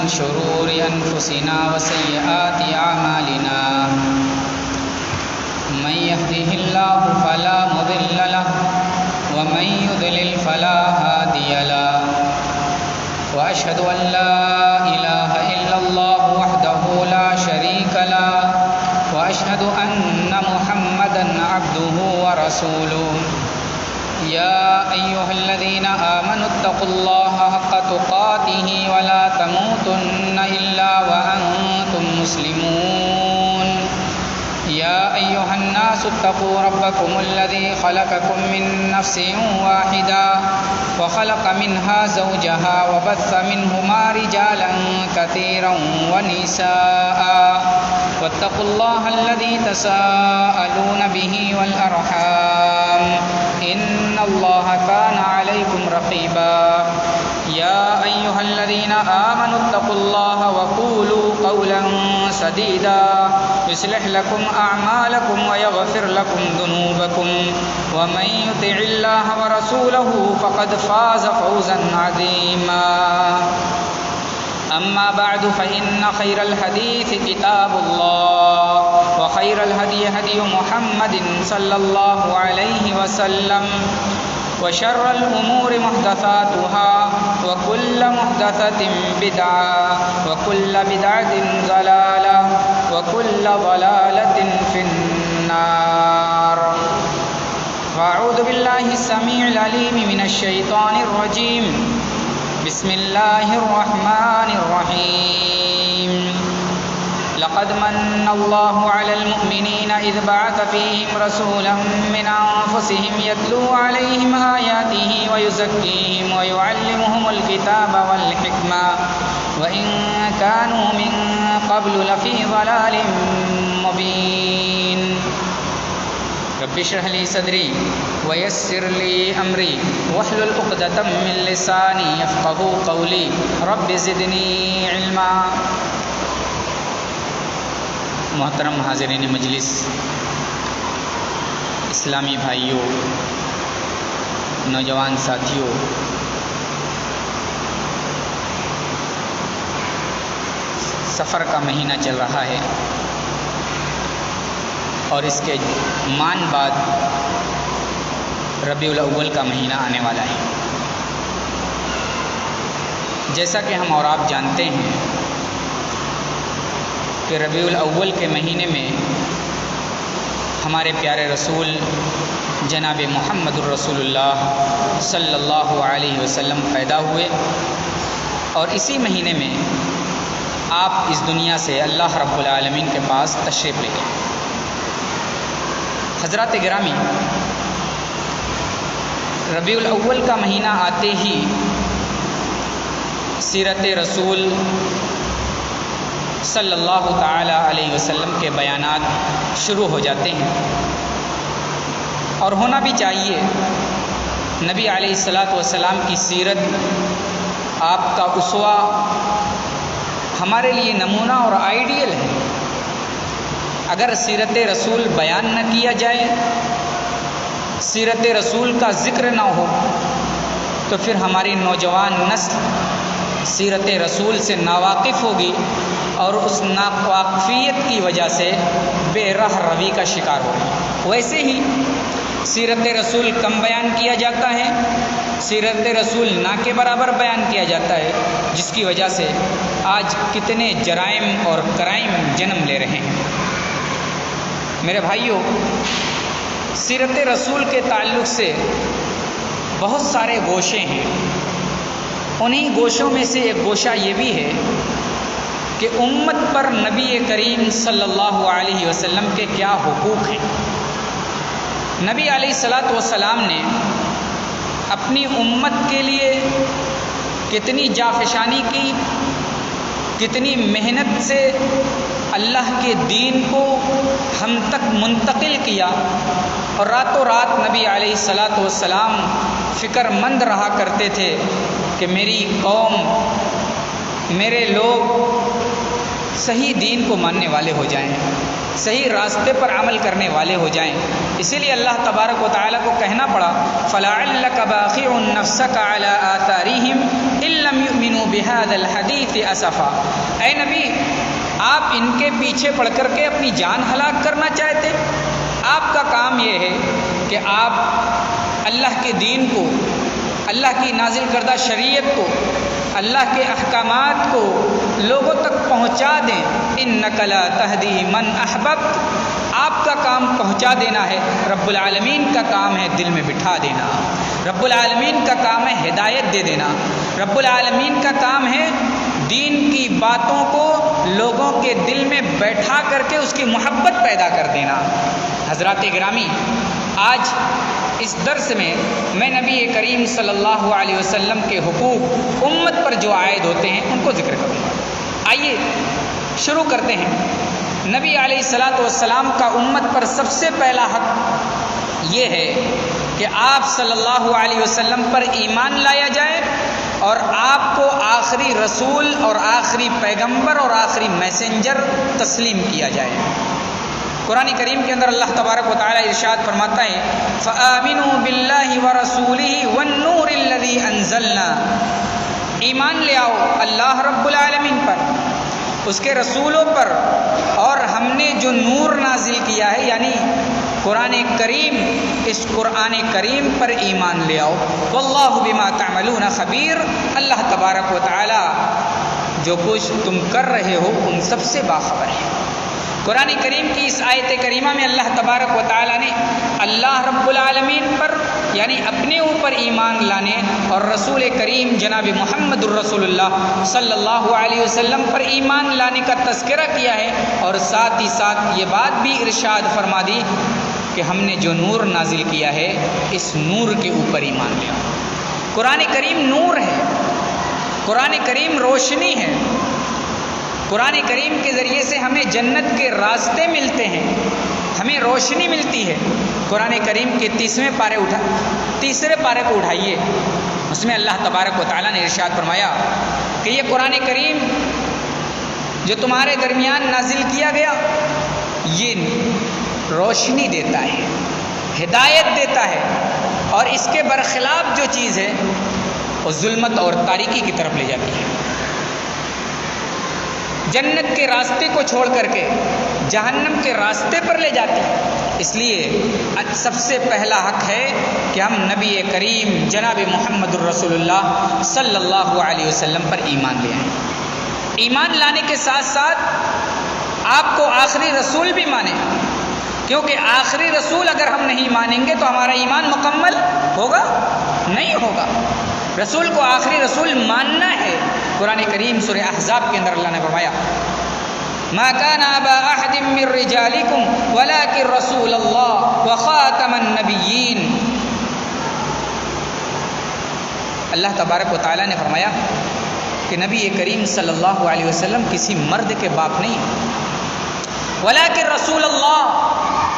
شرور أنفسنا وسيئات أعمالنا من يهده الله فلا مضل له ومن يضلل فلا هادي له وأشهد أن لا إله إلا الله وحده لا شريك له وأشهد أن محمدا عبده ورسوله يا أيها الذين آمنوا اتقوا الله حق تقاته ولا تموتن إلا وأنتم مسلمون يا أيها الناس اتقوا ربكم الذي خلقكم من نفس واحدة وخلق منها زوجها وبث منهما رجالا كثيرا ونساء واتقوا الله الذي تساءلون به والأرحام إن الله كان عليكم رقيبا يا أيها الذين آمنوا اتقوا الله وقولوا قولا سديدا يصلح لكم أعمالكم ويغفر لكم ذنوبكم ومن يطع الله ورسوله فقد فاز فوزا عظيما أما بعد فإن خير الحديث كتاب الله وخير الهدي هدي محمد صلى الله عليه وسلم وشر الأمور محدثاتها وكل محدثة بدعة وكل بدعة ضلالة وكل ضلالة في النار فأعوذ بالله السميع العليم من الشيطان الرجيم بسم الله الرحمن الرحيم لقد من الله على المؤمنين إذ بعث فيهم رسولا من أنفسهم يتلو عليهم آياته ويزكيهم ويعلمهم الكتاب والحكمة وإن كانوا من قبل لفي ضلال مبين رب اشرح لي صدري ويسر لي أمري واحلل عقدة من لساني يفقهوا قولي رب زدني علما۔ محترم حاضرین مجلس، اسلامی بھائیوں، نوجوان ساتھیوں، سفر کا مہینہ چل رہا ہے اور اس کے مان بعد ربیع الاول کا مہینہ آنے والا ہے۔ جیسا کہ ہم اور آپ جانتے ہیں کہ ربیع الاول کے مہینے میں ہمارے پیارے رسول جناب محمد الرسول اللہ صلی اللہ علیہ وسلم پیدا ہوئے اور اسی مہینے میں آپ اس دنیا سے اللہ رب العالمین کے پاس تشریف لے گئے۔ حضرات گرامی، ربیع الاول کا مہینہ آتے ہی سیرت رسول صلی اللہ تعالی علیہ وسلم کے بیانات شروع ہو جاتے ہیں، اور ہونا بھی چاہیے۔ نبی علیہ الصلاۃ والسلام کی سیرت، آپ کا اسوہ ہمارے لیے نمونہ اور آئیڈیل ہے۔ اگر سیرت رسول بیان نہ کیا جائے، سیرت رسول کا ذکر نہ ہو، تو پھر ہماری نوجوان نسل سیرت رسول سے ناواقف ہوگی اور اس ناواقفیت کی وجہ سے بے رہ روی کا شکار ہوگی۔ ویسے ہی سیرت رسول کم بیان کیا جاتا ہے، سیرت رسول نہ کے برابر بیان کیا جاتا ہے، جس کی وجہ سے آج کتنے جرائم اور کرائم جنم لے رہے ہیں۔ میرے بھائیوں، سیرت رسول کے تعلق سے بہت سارے گوشے ہیں۔ انہی گوشوں میں سے ایک گوشہ یہ بھی ہے کہ امت پر نبی کریم صلی اللہ علیہ وسلم کے کیا حقوق ہیں۔ نبی علیہ الصلاۃ والسلام نے اپنی امت کے لیے کتنی جافشانی کی، کتنی محنت سے اللہ کے دین کو ہم تک منتقل کیا، اور راتوں رات نبی علیہ الصلاۃ والسلام فکر مند رہا کرتے تھے کہ میری قوم، میرے لوگ صحیح دین کو ماننے والے ہو جائیں، صحیح راستے پر عمل کرنے والے ہو جائیں۔ اسی لیے اللہ تبارک و تعالیٰ کو کہنا پڑا فَلَعَلَّكَ بَاخِعٌ نَفْسَكَ عَلَىٰ آثَارِهِمْ إِن لَّمْ يُؤْمِنُوا آمنوا بهذا الحديث اسفا، اے نبی آپ ان کے پیچھے پڑ کر کے اپنی جان ہلاک کرنا چاہتے؟ آپ کا کام یہ ہے کہ آپ اللہ کے دین کو، اللہ کی نازل کردہ شریعت کو، اللہ کے احکامات کو لوگوں تک پہنچا دیں۔ انک لا تہدی من احببت، آپ کا کام پہنچا دینا ہے، رب العالمین کا کام ہے دل میں بٹھا دینا، رب العالمین کا کام ہے ہدایت دے دینا، رب العالمین کا کام ہے دین کی باتوں کو لوگوں کے دل میں بیٹھا کر کے اس کی محبت پیدا کر دینا۔ حضرات گرامی، آج اس درس میں نبی کریم صلی اللہ علیہ وسلم کے حقوق امت پر جو عائد ہوتے ہیں ان کو ذکر کروں گا۔ آئیے شروع کرتے ہیں۔ نبی علیہ الصلاۃ والسلام کا امت پر سب سے پہلا حق یہ ہے کہ آپ صلی اللہ علیہ وسلم پر ایمان لایا جائے اور آپ کو آخری رسول اور آخری پیغمبر اور آخری میسنجر تسلیم کیا جائے۔ قرآن کریم کے اندر اللہ تبارک و تعالی ارشاد فرماتا ہے فآمنوا باللہ ورسولہ والنور الذی انزلنا، ایمان لے آؤ اللہ رب العالمین پر، اس کے رسولوں پر، اور ہم نے جو نور نازل کیا ہے یعنی قرآن کریم، اس قرآن کریم پر ایمان لے آؤ۔ واللہ بما تعملون خبیر، اللہ تبارک و تعالی جو کچھ تم کر رہے ہو ان سب سے باخبر ہے۔ قرآن کریم کی اس آیت کریمہ میں اللہ تبارک و تعالی نے اللہ رب العالمین پر یعنی اپنے اوپر ایمان لانے اور رسول کریم جناب محمد الرسول اللہ صلی اللہ علیہ وسلم پر ایمان لانے کا تذکرہ کیا ہے، اور ساتھ ہی ساتھ یہ بات بھی ارشاد فرما دی کہ ہم نے جو نور نازل کیا ہے اس نور کے اوپر ایمان لیا۔ قرآن کریم نور ہے، قرآن کریم روشنی ہے، قرآن کریم کے ذریعے سے ہمیں جنت کے راستے ملتے ہیں، ہمیں روشنی ملتی ہے۔ قرآن کریم کے تیسرے پارے کو اٹھائیے، اس میں اللہ تبارک و تعالیٰ نے ارشاد فرمایا کہ یہ قرآن کریم جو تمہارے درمیان نازل کیا گیا یہ روشنی دیتا ہے، ہدایت دیتا ہے، اور اس کے برخلاف جو چیز ہے وہ ظلمت اور تاریکی کی طرف لے جاتی ہے، جنت کے راستے کو چھوڑ کر کے جہنم کے راستے پر لے جاتی ہے۔ اس لیے سب سے پہلا حق ہے کہ ہم نبی کریم جناب محمد الرسول اللہ صلی اللہ علیہ وسلم پر ایمان لے آئیں۔ ایمان لانے کے ساتھ ساتھ آپ کو آخری رسول بھی مانیں، کیونکہ آخری رسول اگر ہم نہیں مانیں گے تو ہمارا ایمان مکمل ہوگا نہیں ہوگا۔ رسول کو آخری رسول ماننا ہے۔ قرآن کریم سورہ احزاب کے اندر اللہ نے فرمایا ما كان ابا احد من رجالكم ولكن رسول الله وخاتم النبيين، اللہ تبارک و تعالی نے فرمایا کہ نبی کریم صلی اللہ علیہ وسلم کسی مرد کے باپ نہیں، ولکن رسول اللہ،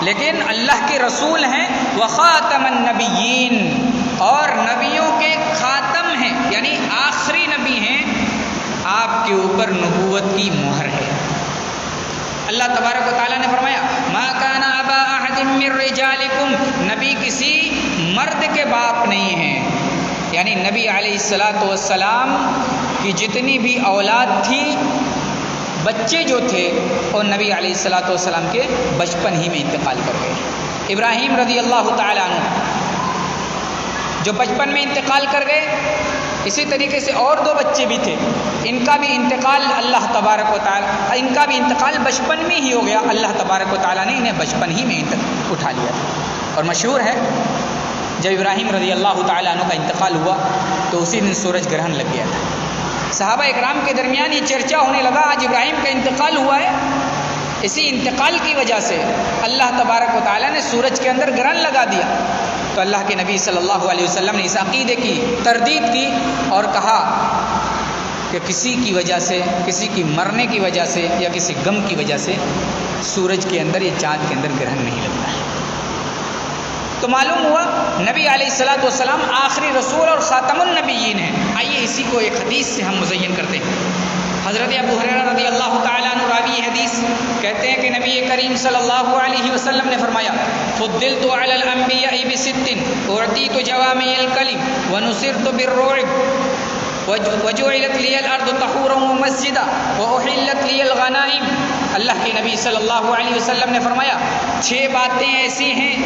لیکن اللہ کے رسول ہیں، وخاتم النبیین، اور نبیوں کے خاتم ہیں یعنی آخری نبی ہیں، آپ کے اوپر نبوت کی مہر ہے۔ اللہ تبارک و تعالیٰ نے فرمایا ما کان ابا احد من رجالکم، نبی کسی مرد کے باپ نہیں ہیں، یعنی نبی علیہ الصلاۃ والسلام کی جتنی بھی اولاد تھی، بچے جو تھے اور نبی علیہ الصلاۃ والسلام کے بچپن ہی میں انتقال کر گئے۔ ابراہیم رضی اللہ تعالیٰ عنہ جو بچپن میں انتقال کر گئے، اسی طریقے سے اور دو بچے بھی تھے، ان کا بھی انتقال اللہ تبارک و تعالی، ان کا بھی انتقال بچپن میں ہی ہو گیا۔ اللہ تبارک و تعالیٰ نے انہیں بچپن ہی میں اٹھا لیا تھا۔ اور مشہور ہے جب ابراہیم رضی اللہ تعالیٰ عنہ کا انتقال ہوا تو اسی دن سورج گرہن لگ گیا تھا۔ صحابہ اکرام کے درمیان یہ چرچا ہونے لگا آج ابراہیم کا انتقال ہوا ہے، اسی انتقال کی وجہ سے اللہ تبارک و تعالیٰ نے سورج کے اندر گرہن لگا دیا۔ تو اللہ کے نبی صلی اللہ علیہ وسلم نے اس عقیدے کی تردید کی اور کہا کہ کسی کی وجہ سے، کسی کی مرنے کی وجہ سے یا کسی غم کی وجہ سے سورج کے اندر یا چاند کے اندر گرہن نہیں لگتا ہے۔ تو معلوم ہوا نبی علیہ الصلاۃ والسلام آخری رسول اور خاتم النبیین ہیں۔ آئیے اسی کو ایک حدیث سے ہم مزین کرتے ہیں۔ حضرت ابو ہریرہ رضی اللہ تعالیٰ عنہ راوی حدیث کہتے ہیں کہ نبی کریم صلی اللہ علیہ وسلم نے فرمایا فضلت علی الانبیاء بست اعطیت جوامع الکلم ونصرت بالرعب، وجعلت لی الارض طہورا ومسجدا واحلت لی الغنائم. اللہ کے نبی صلی اللہ علیہ وسلم نے فرمایا 6 باتیں ایسی ہیں،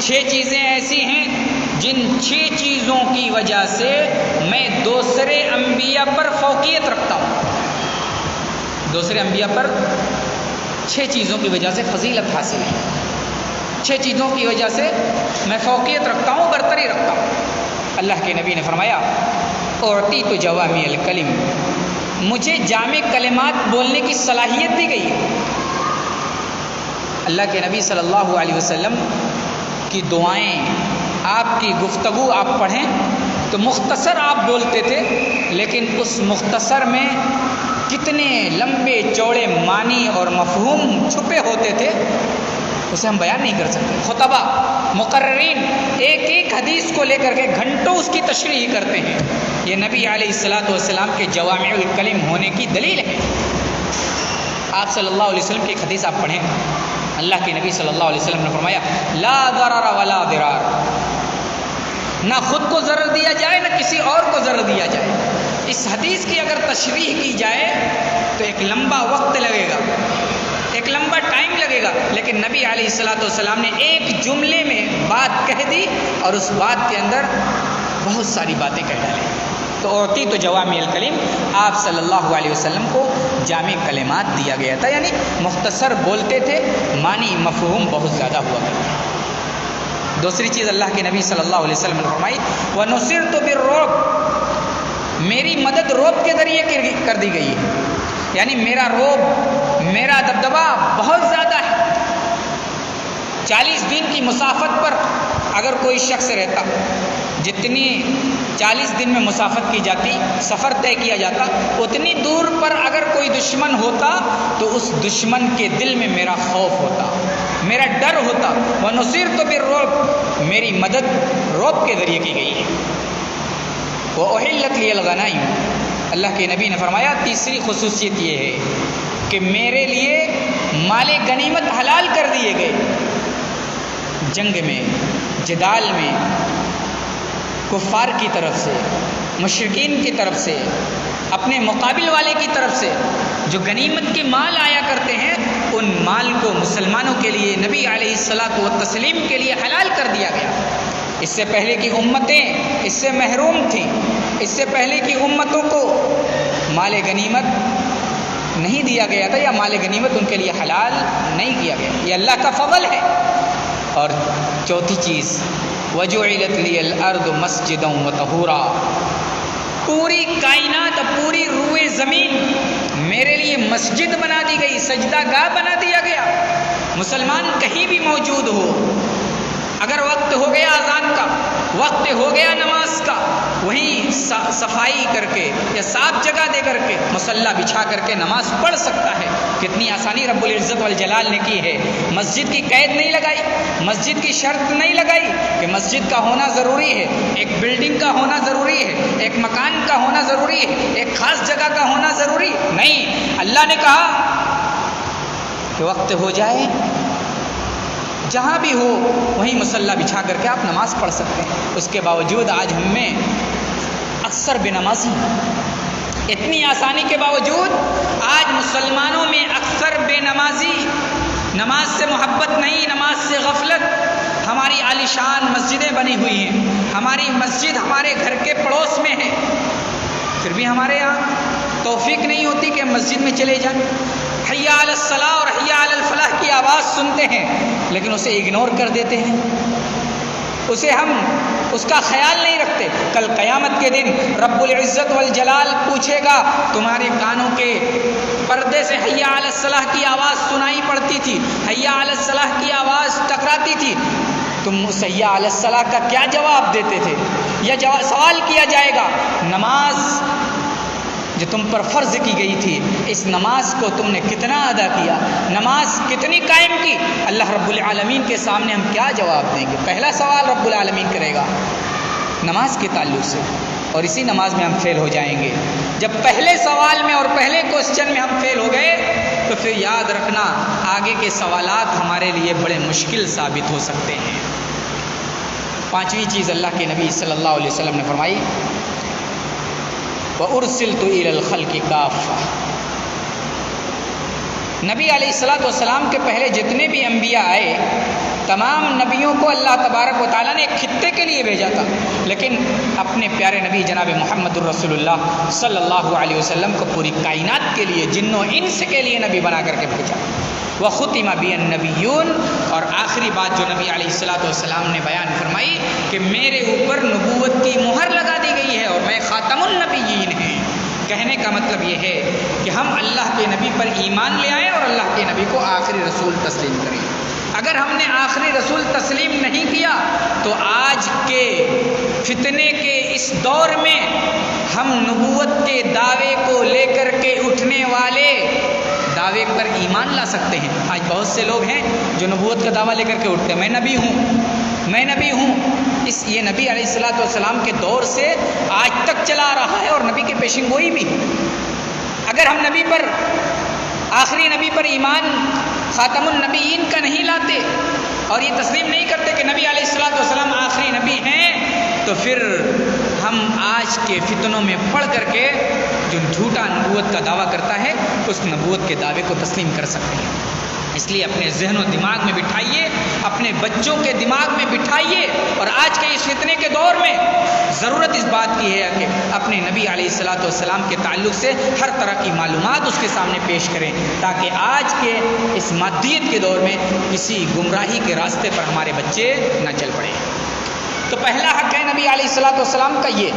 6 چیزیں ایسی ہیں جن 6 چیزوں کی وجہ سے میں دوسرے انبیاء پر فوقیت رکھتا ہوں. دوسرے انبیاء پر 6 چیزوں کی وجہ سے فضیلت حاصل ہے، 6 چیزوں کی وجہ سے میں فوقیت رکھتا ہوں، برتری رکھتا ہوں. اللہ کے نبی نے فرمایا اعطیت جوامع الکلم، مجھے جامع کلمات بولنے کی صلاحیت دی گئی ہے. اللہ کے نبی صلی اللہ علیہ وسلم کی دعائیں، آپ کی گفتگو آپ پڑھیں تو مختصر آپ بولتے تھے، لیکن اس مختصر میں کتنے لمبے چوڑے معنی اور مفہوم چھپے ہوتے تھے اسے ہم بیان نہیں کر سکتے. خطبہ مقررین ایک ایک حدیث کو لے کر کے گھنٹوں اس کی تشریح کرتے ہیں. یہ نبی علیہ الصلاۃ والسلام کے جوامع الکلم ہونے کی دلیل ہے. آپ صلی اللہ علیہ وسلم کی ایک حدیث آپ پڑھیں، اللہ کے نبی صلی اللہ علیہ وسلم نے فرمایا لا ضرر ولا ضرار، نہ خود کو ضرر دیا جائے نہ کسی اور کو ضرر دیا جائے. اس حدیث کی اگر تشریح کی جائے تو ایک لمبا وقت لگے گا، ایک لمبا ٹائم لگے گا، لیکن نبی علیہ الصلاۃ والسلام نے ایک جملے میں بات کہہ دی اور اس بات کے اندر بہت ساری باتیں کہہ ڈالیں. تو اعطیت جوامع الکلم، آپ صلی اللہ علیہ وسلم کو جامع کلمات دیا گیا تھا، یعنی مختصر بولتے تھے، معنی مفہوم بہت زیادہ ہوا کرتے. دوسری چیز اللہ کے نبی صلی اللہ علیہ وسلم نے فرمائی وَنُصِرْتُ بِالرُّعْبِ، میری مدد رعب کے ذریعے کر دی گئی ہے، یعنی میرا رعب، میرا دبدبا بہت زیادہ ہے. 40 دن کی مسافت پر اگر کوئی شخص رہتا، جتنی 40 دن میں مسافت کی جاتی، سفر طے کیا جاتا، اتنی دور پر اگر کوئی دشمن ہوتا تو اس دشمن کے دل میں میرا خوف ہوتا، میرا ڈر ہوتا. وَنُصِرْتُ بِالرُّعْبِ، میری مدد رعب کے ذریعے کی گئی ہے. وَأُحِلَّتْ لِيَ الْغَنَائِمُ، اللہ کے نبی نے فرمایا تیسری خصوصیت یہ ہے کہ میرے لیے مال غنیمت حلال کر دیے گئے. جنگ میں، جدال میں کفار کی طرف سے، مشرکین کی طرف سے، اپنے مقابل والے کی طرف سے جو غنیمت کے مال آیا کرتے ہیں، ان مال کو مسلمانوں کے لیے نبی علیہ الصلاۃ والتسلیم کے لیے حلال کر دیا گیا. اس سے پہلے کی امتیں اس سے محروم تھیں، اس سے پہلے کی امتوں کو مال غنیمت نہیں دیا گیا تھا، یا مال غنیمت ان کے لیے حلال نہیں کیا گیا. یہ اللہ کا فضل ہے. اور چوتھی چیز وَجُعِلَتْ لِيَ الْأَرْضُ مَسْجِدًا وَطَهُورًا، پوری کائنات، پوری روئے زمین میرے لیے مسجد بنا دی گئی، سجدہ گاہ بنا دیا گیا. مسلمان کہیں بھی موجود ہو، اگر وقت ہو گیا اذان کا، وقت ہو گیا نماز کا، وہیں صفائی کر کے یا صاف جگہ دے کر کے مصلی بچھا کر کے نماز پڑھ سکتا ہے. کتنی آسانی رب العزت والجلال نے کی ہے. مسجد کی قید نہیں لگائی، مسجد کی شرط نہیں لگائی کہ مسجد کا ہونا ضروری ہے، ایک بلڈنگ کا ہونا ضروری ہے، ایک مکان کا ہونا ضروری ہے، ایک خاص جگہ کا ہونا ضروری نہیں. اللہ نے کہا کہ وقت ہو جائے جہاں بھی ہو وہیں مصلی بچھا کر کے آپ نماز پڑھ سکتے ہیں. اس کے باوجود آج ہم میں اکثر بے نمازی، اتنی آسانی کے باوجود آج مسلمانوں میں اکثر بے نمازی، نماز سے محبت نہیں، نماز سے غفلت. ہماری عالیشان مسجدیں بنی ہوئی ہیں، ہماری مسجد ہمارے گھر کے پڑوس میں ہے، پھر بھی ہمارے یہاں توفیق نہیں ہوتی کہ مسجد میں چلے جائیں. حی علی الصلاۃ اور حی علی الفلاح کی آواز سنتے ہیں لیکن اسے اگنور کر دیتے ہیں، اسے ہم اس کا خیال نہیں رکھتے. کل قیامت کے دن رب العزت والجلال پوچھے گا تمہارے کانوں کے پردے سے حی علی الصلاح کی آواز سنائی پڑتی تھی، حی علی الصلاح کی آواز ٹکراتی تھی، تم اس حی علی الصلاح کا کیا جواب دیتے تھے؟ یا سوال کیا جائے گا نماز جو تم پر فرض کی گئی تھی، اس نماز کو تم نے کتنا ادا کیا، نماز کتنی قائم کی؟ اللہ رب العالمین کے سامنے ہم کیا جواب دیں گے؟ پہلا سوال رب العالمین کرے گا نماز کے تعلق سے، اور اسی نماز میں ہم فیل ہو جائیں گے. جب پہلے سوال میں اور پہلے کوسچن میں ہم فیل ہو گئے تو پھر یاد رکھنا آگے کے سوالات ہمارے لیے بڑے مشکل ثابت ہو سکتے ہیں. پانچویں چیز اللہ کے نبی صلی اللہ علیہ وسلم نے فرمائی وَأُرْسِلْتُ إِلَى الْخَلْقِ كَافَّةً۔ نبی علیہ الصلوۃ والسلام کے پہلے جتنے بھی انبیاء آئے تمام نبیوں کو اللہ تبارک و تعالیٰ نے ایک خطے کے لیے بھیجا تھا، لیکن اپنے پیارے نبی جناب محمد الرسول اللہ صلی اللہ علیہ وسلم کو پوری کائنات کے لیے، جن و انس کے لیے نبی بنا کر کے بھیجا۔ وَخُتِمَ بِي النَّبِيُّونَ، اور آخری بات جو نبی علیہ الصلوۃ والسلام نے بیان فرمائی کہ میرے اوپر نبوت کی مہر لگا دی گئی ہے اور میں خاتم النبیین ہیں۔ کہنے کا مطلب یہ ہے کہ ہم اللہ کے نبی پر ایمان لے آئیں اور اللہ کے نبی کو آخری رسول تسلیم کریں۔ اگر ہم نے آخری رسول تسلیم نہیں کیا تو آج کے فتنے کے اس دور میں ہم نبوت کے دعوے کو لے کر کے اٹھنے والے دعوے پر ایمان لا سکتے ہیں۔ آج بہت سے لوگ ہیں جو نبوت کا دعویٰ لے کر کے اٹھتے ہیں، میں نبی ہوں۔ یہ نبی علیہ الصلوۃ والسلام کے دور سے آج تک چلا رہا ہے اور نبی کے پیشن گوئی بھی۔ اگر ہم نبی پر، آخری نبی پر ایمان خاتم النبیین کا نہیں لاتے اور یہ تسلیم نہیں کرتے کہ نبی علیہ الصلوۃ والسلام آخری نبی ہیں، تو پھر ہم آج کے فتنوں میں پڑھ کر کے جو جھوٹا نبوت کا دعویٰ کرتا ہے اس نبوت کے دعوے کو تسلیم کر سکتے ہیں۔ اس لیے اپنے ذہن و دماغ میں بٹھائیے، اپنے بچوں کے دماغ میں بٹھائیے، اور آج کے اس فتنے کے دور میں ضرورت اس بات کی ہے کہ اپنے نبی علیہ الصلوۃ والسلام کے تعلق سے ہر طرح کی معلومات اس کے سامنے پیش کریں، تاکہ آج کے اس مادیت کے دور میں کسی گمراہی کے راستے پر ہمارے بچے نہ چل پڑیں۔ تو پہلا حق ہے نبی علیہ الصلوۃ والسلام کا یہ۔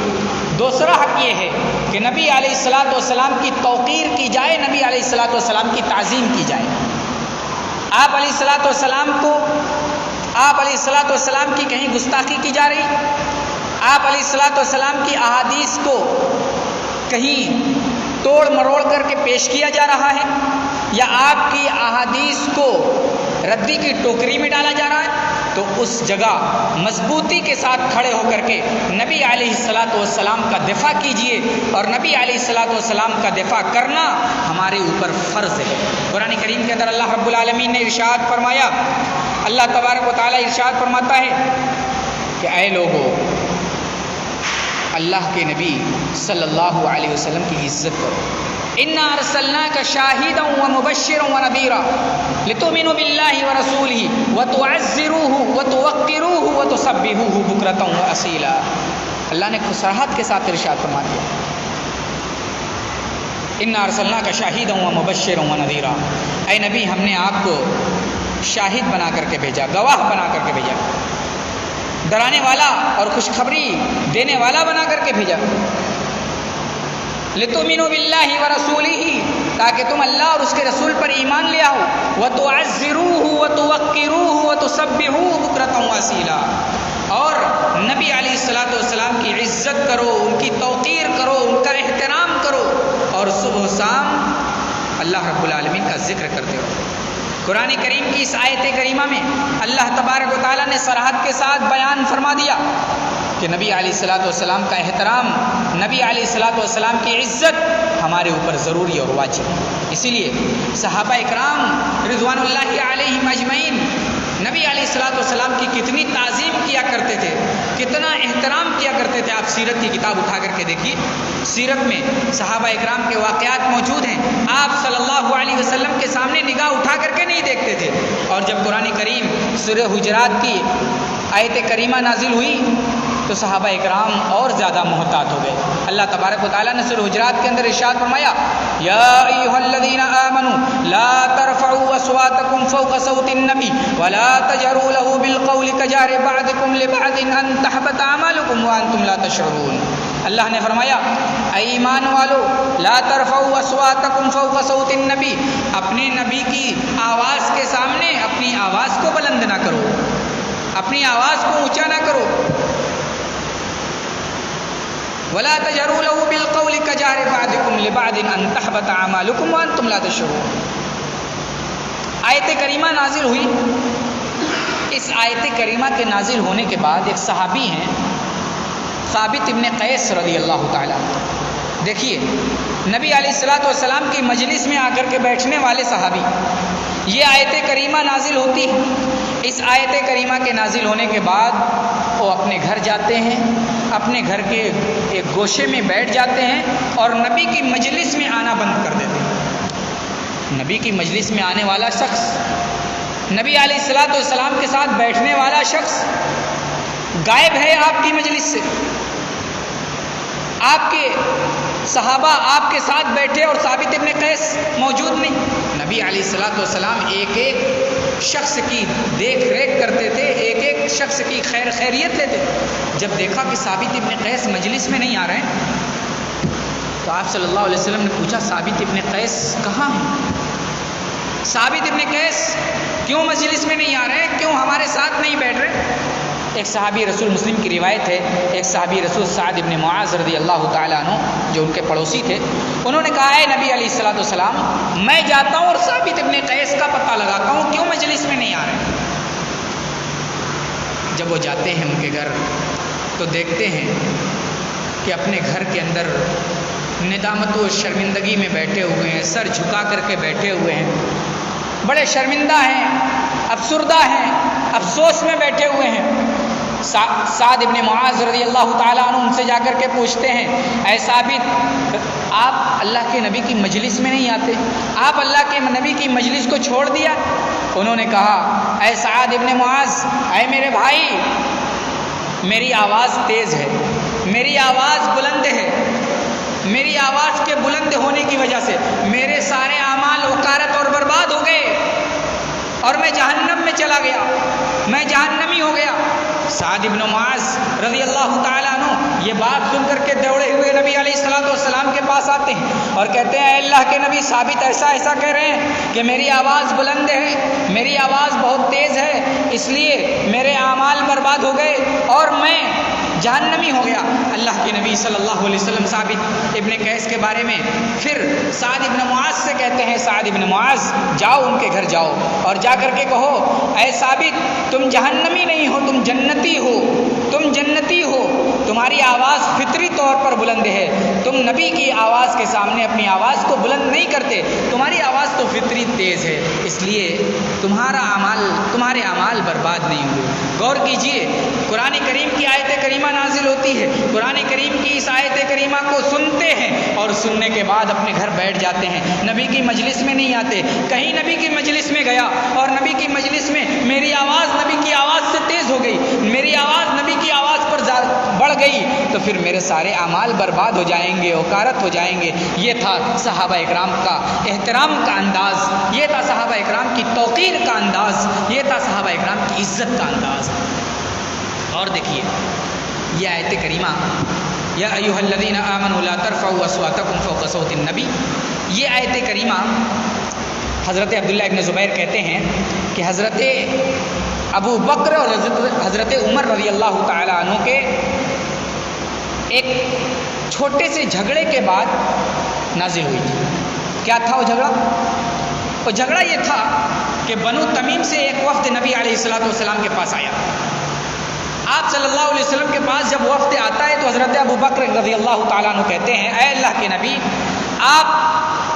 دوسرا حق یہ ہے کہ نبی علیہ الصلوۃ والسلام کی توقیر کی جائے، نبی علیہ الصلوۃ والسلام کی تعظیم کی جائے۔ آپ علیہ الصلوۃ والسلام کی کہیں گستاخی کی جا رہی، آپ علیہ الصلوۃ والسلام کی احادیث کو کہیں توڑ مروڑ کر کے پیش کیا جا رہا ہے، یا آپ کی احادیث کو ردی کی ٹوکری میں ڈالا جا رہا ہے، تو اس جگہ مضبوطی کے ساتھ کھڑے ہو کر کے نبی علیہ الصلوۃ والسلام کا دفاع کیجئے، اور نبی علیہ الصلوۃ والسلام کا دفاع کرنا ہمارے اوپر فرض ہے۔ قرآن کریم کے اندر اللہ رب العالمین نے ارشاد فرمایا، اللہ تبارک و تعالیٰ ارشاد فرماتا ہے کہ اے لوگو، اللہ کے نبی صلی اللہ علیہ وسلم کی عزت کرو۔ انا ارسلناک شاہدا ومبشرا ونذیرا لتؤمنوا باللہ ورسولہ وتعزروہ وتوقروہ وتسبحوہ بکرۃ واصیلا۔ اللہ نے صراحت کے ساتھ ارشاد فرما دیا، انا ارسلناک شاہدا ومبشرا ونذیرا، اے نبی ہم نے آپ کو شاہد بنا کر کے بھیجا، گواہ بنا کر کے بھیجا، ڈرانے والا اور خوشخبری دینے والا بنا کر کے بھیجا۔ لتؤمنوا باللہ ورسولہ، تاکہ تم اللہ اور اس کے رسول پر ایمان لے آؤ، وتعزروہ وتوقروہ وتسبحوہ بکرۃ واصیلا، اور نبی علیہ الصلوۃ والسلام کی عزت کرو، ان کی توقیر کرو، ان کا احترام کرو، اور صبح و شام اللہ رب العالمین کا ذکر کرتے رہو۔ قرآن کریم کی اس آیت کریمہ میں اللہ تبارک و تعالیٰ نے صراحت کے ساتھ بیان فرما دیا کہ نبی علیہ الصلوۃ والسلام کا احترام، نبی علیہ الصلوۃ والسلام کی عزت ہمارے اوپر ضروری اور واجب ہے۔ اسی لیے صحابہ اکرام رضوان اللہ علیہم اجمعین نبی علیہ الصلوۃ والسلام کی کتنی تعظیم کیا کرتے تھے، کتنا احترام کیا کرتے تھے۔ آپ سیرت کی کتاب اٹھا کر کے دیکھیے، سیرت میں صحابہ اکرام کے واقعات موجود ہیں۔ آپ صلی اللہ علیہ وسلم کے سامنے نگاہ اٹھا کر کے نہیں دیکھتے تھے، اور جب قرآن کریم سورہ حجرات کی آیت کریمہ نازل ہوئی تو صحابہ اکرام اور زیادہ محتاط ہو گئے۔ اللہ تبارک و تعالیٰ نے سورہ حجرات کے اندر ارشاد فرمایا، یا ایھا الذین آمنوا لا ترفعوا اصواتکم فوق صوت النبی ولا تجهروا له بالقول كجهر بعضکم لبعض ان تحبط اعمالکم وانتم لا تشعرون۔ اللہ نے فرمایا، اے ایمان والو، لا ترفعوا اصواتکم فوق صوت النبی، اپنے نبی کی آواز کے سامنے اپنی آواز کو بلند نہ کرو، اپنی آواز کو اونچا نہ کرو۔ ولا تجهروا له بالقول كجهر بعضكم لبعض ان تحبط اعمالكم وانتم لا تشعرون۔ آیت کریمہ نازل ہوئی۔ اس آیت کریمہ کے نازل ہونے کے بعد ایک صحابی ہیں ثابت ابن قیس رضی اللہ تعالیٰ عنہ۔ دیکھیے نبی علیہ الصلوۃ والسلام کی مجلس میں آ کر کے بیٹھنے والے صحابی، یہ آیت کریمہ نازل ہوتی ہے۔ اس آیت کریمہ کے نازل ہونے کے بعد وہ اپنے گھر جاتے ہیں، اپنے گھر کے ایک گوشے میں بیٹھ جاتے ہیں اور نبی کی مجلس میں آنا بند کر دیتے ہیں۔ نبی کی مجلس میں آنے والا شخص، نبی علیہ الصلوۃ والسلام کے ساتھ بیٹھنے والا شخص غائب ہے آپ کی مجلس سے۔ آپ کے صحابہ آپ کے ساتھ بیٹھے اور ثابت ابن قیس موجود نہیں۔ نبی علیہ الصلوۃ والسلام ایک ایک شخص کی دیکھ ریکھ کرتے تھے، ایک ایک شخص کی خیریت لیتے۔ جب دیکھا کہ ثابت ابن قیس مجلس میں نہیں آ رہے ہیں تو آپ صلی اللہ علیہ وسلم نے پوچھا ثابت ابن قیس کہاں ہیں؟ ثابت ابن قیس کیوں مجلس میں نہیں آ رہے ہیں؟ کیوں ہمارے ساتھ نہیں بیٹھ رہے؟ ایک صحابی رسول مسلم کی روایت ہے، ایک صحابی رسول سعد ابن معاذ رضی اللہ تعالیٰ عنہ جو ان کے پڑوسی تھے، انہوں نے کہا ہے نبی علیہ الصلوۃ والسلام میں جاتا ہوں اور ثابت ابن قیس کا پتہ لگاتا ہوں کیوں مجلس میں نہیں آ رہے۔ جب وہ جاتے ہیں ان کے گھر تو دیکھتے ہیں کہ اپنے گھر کے اندر ندامت و شرمندگی میں بیٹھے ہوئے ہیں، سر جھکا کر کے بیٹھے ہوئے ہیں، بڑے شرمندہ ہیں، افسردہ ہیں، افسوس میں بیٹھے ہوئے ہیں۔ سعد ابن معاذ رضی اللہ تعالیٰ عنہ ان سے جا کر کے پوچھتے ہیں اے ثابت آپ اللہ کے نبی کی مجلس میں نہیں آتے؟ آپ اللہ کے نبی کی مجلس کو چھوڑ دیا؟ انہوں نے کہا اے سعد ابن معاذ، اے میرے بھائی، میری آواز تیز ہے، میری آواز بلند ہے، میری آواز کے بلند ہونے کی وجہ سے میرے سارے اعمال وقارت اور برباد ہو گئے اور میں جہنم میں چلا گیا، میں جہنمی ہو گیا۔ سعد ابن معاذ رضی اللہ تعالیٰ عنہ یہ بات سن کر کے دوڑے ہوئے نبی علیہ الصلوۃ والسلام کے پاس آتے ہیں اور کہتے ہیں اے اللہ کے نبی، ثابت ایسا کہہ رہے ہیں کہ میری آواز بلند ہے، میری آواز بہت تیز ہے، اس لیے میرے اعمال برباد ہو گئے اور میں جہنمی ہو گیا۔ اللہ کے نبی صلی اللہ علیہ وسلم ثابت ابن قیس کے بارے میں پھر سعد ابن معاذ سے کہتے ہیں سعد ابن معاذ جاؤ ان کے گھر جاؤ اور جا کر کے کہو اے ثابت تم جہنمی نہیں ہو، تم جنتی ہو، تم جنتی ہو، تمہاری آواز فطری طور پر بلند ہے، تم نبی کی آواز کے سامنے اپنی آواز کو بلند نہیں کرتے، تمہاری آواز تو فطری تیز ہے، اس لیے تمہارے اعمال برباد نہیں ہوئے۔ غور کیجئے، قرآن کریم کی آیت کریمہ نازل ہوتی ہے، قرآن کریم کی اس آیت کریمہ کو سنتے ہیں اور سننے کے بعد اپنے گھر بیٹھ جاتے ہیں، نبی کی مجلس میں نہیں آتے۔ کہیں نبی کی مجلس میں گیا اور نبی کی مجلس میں میری آواز نبی کی آواز سے تیز ہو گئی، میری آواز نبی کی آواز پر بڑھ گئی تو پھر میرے سارے اعمال برباد ہو جائیں گے، وقارت ہو جائیں گے۔ یہ تھا صحابہ اکرام کا احترام کا انداز، یہ تھا صحابہ اکرام کی توقیر کا انداز، یہ تھا صحابہ اکرام کی عزت کا انداز۔ اور دیکھیے یہ آیت کریمہ یا ایھا الذین آمنوا لا ترفعوا اصواتکم فوق صوت النبی، یہ آیت کریمہ حضرت عبداللہ ابن زبیر کہتے ہیں کہ حضرت ابو بکر اور حضرت عمر رضی اللہ تعالیٰ عنہ کے ایک چھوٹے سے جھگڑے کے بعد نازل ہوئی تھی۔ کیا تھا وہ جھگڑا؟ وہ جھگڑا یہ تھا کہ بنو تمیم سے ایک وفد نبی علیہ الصلوۃ والسلام کے پاس آیا۔ آپ صلی اللہ علیہ وسلم کے پاس جب وفد آتا ہے تو حضرت ابو بکر رضی اللہ تعالیٰ عنہ کہتے ہیں اے اللہ کے نبی، آپ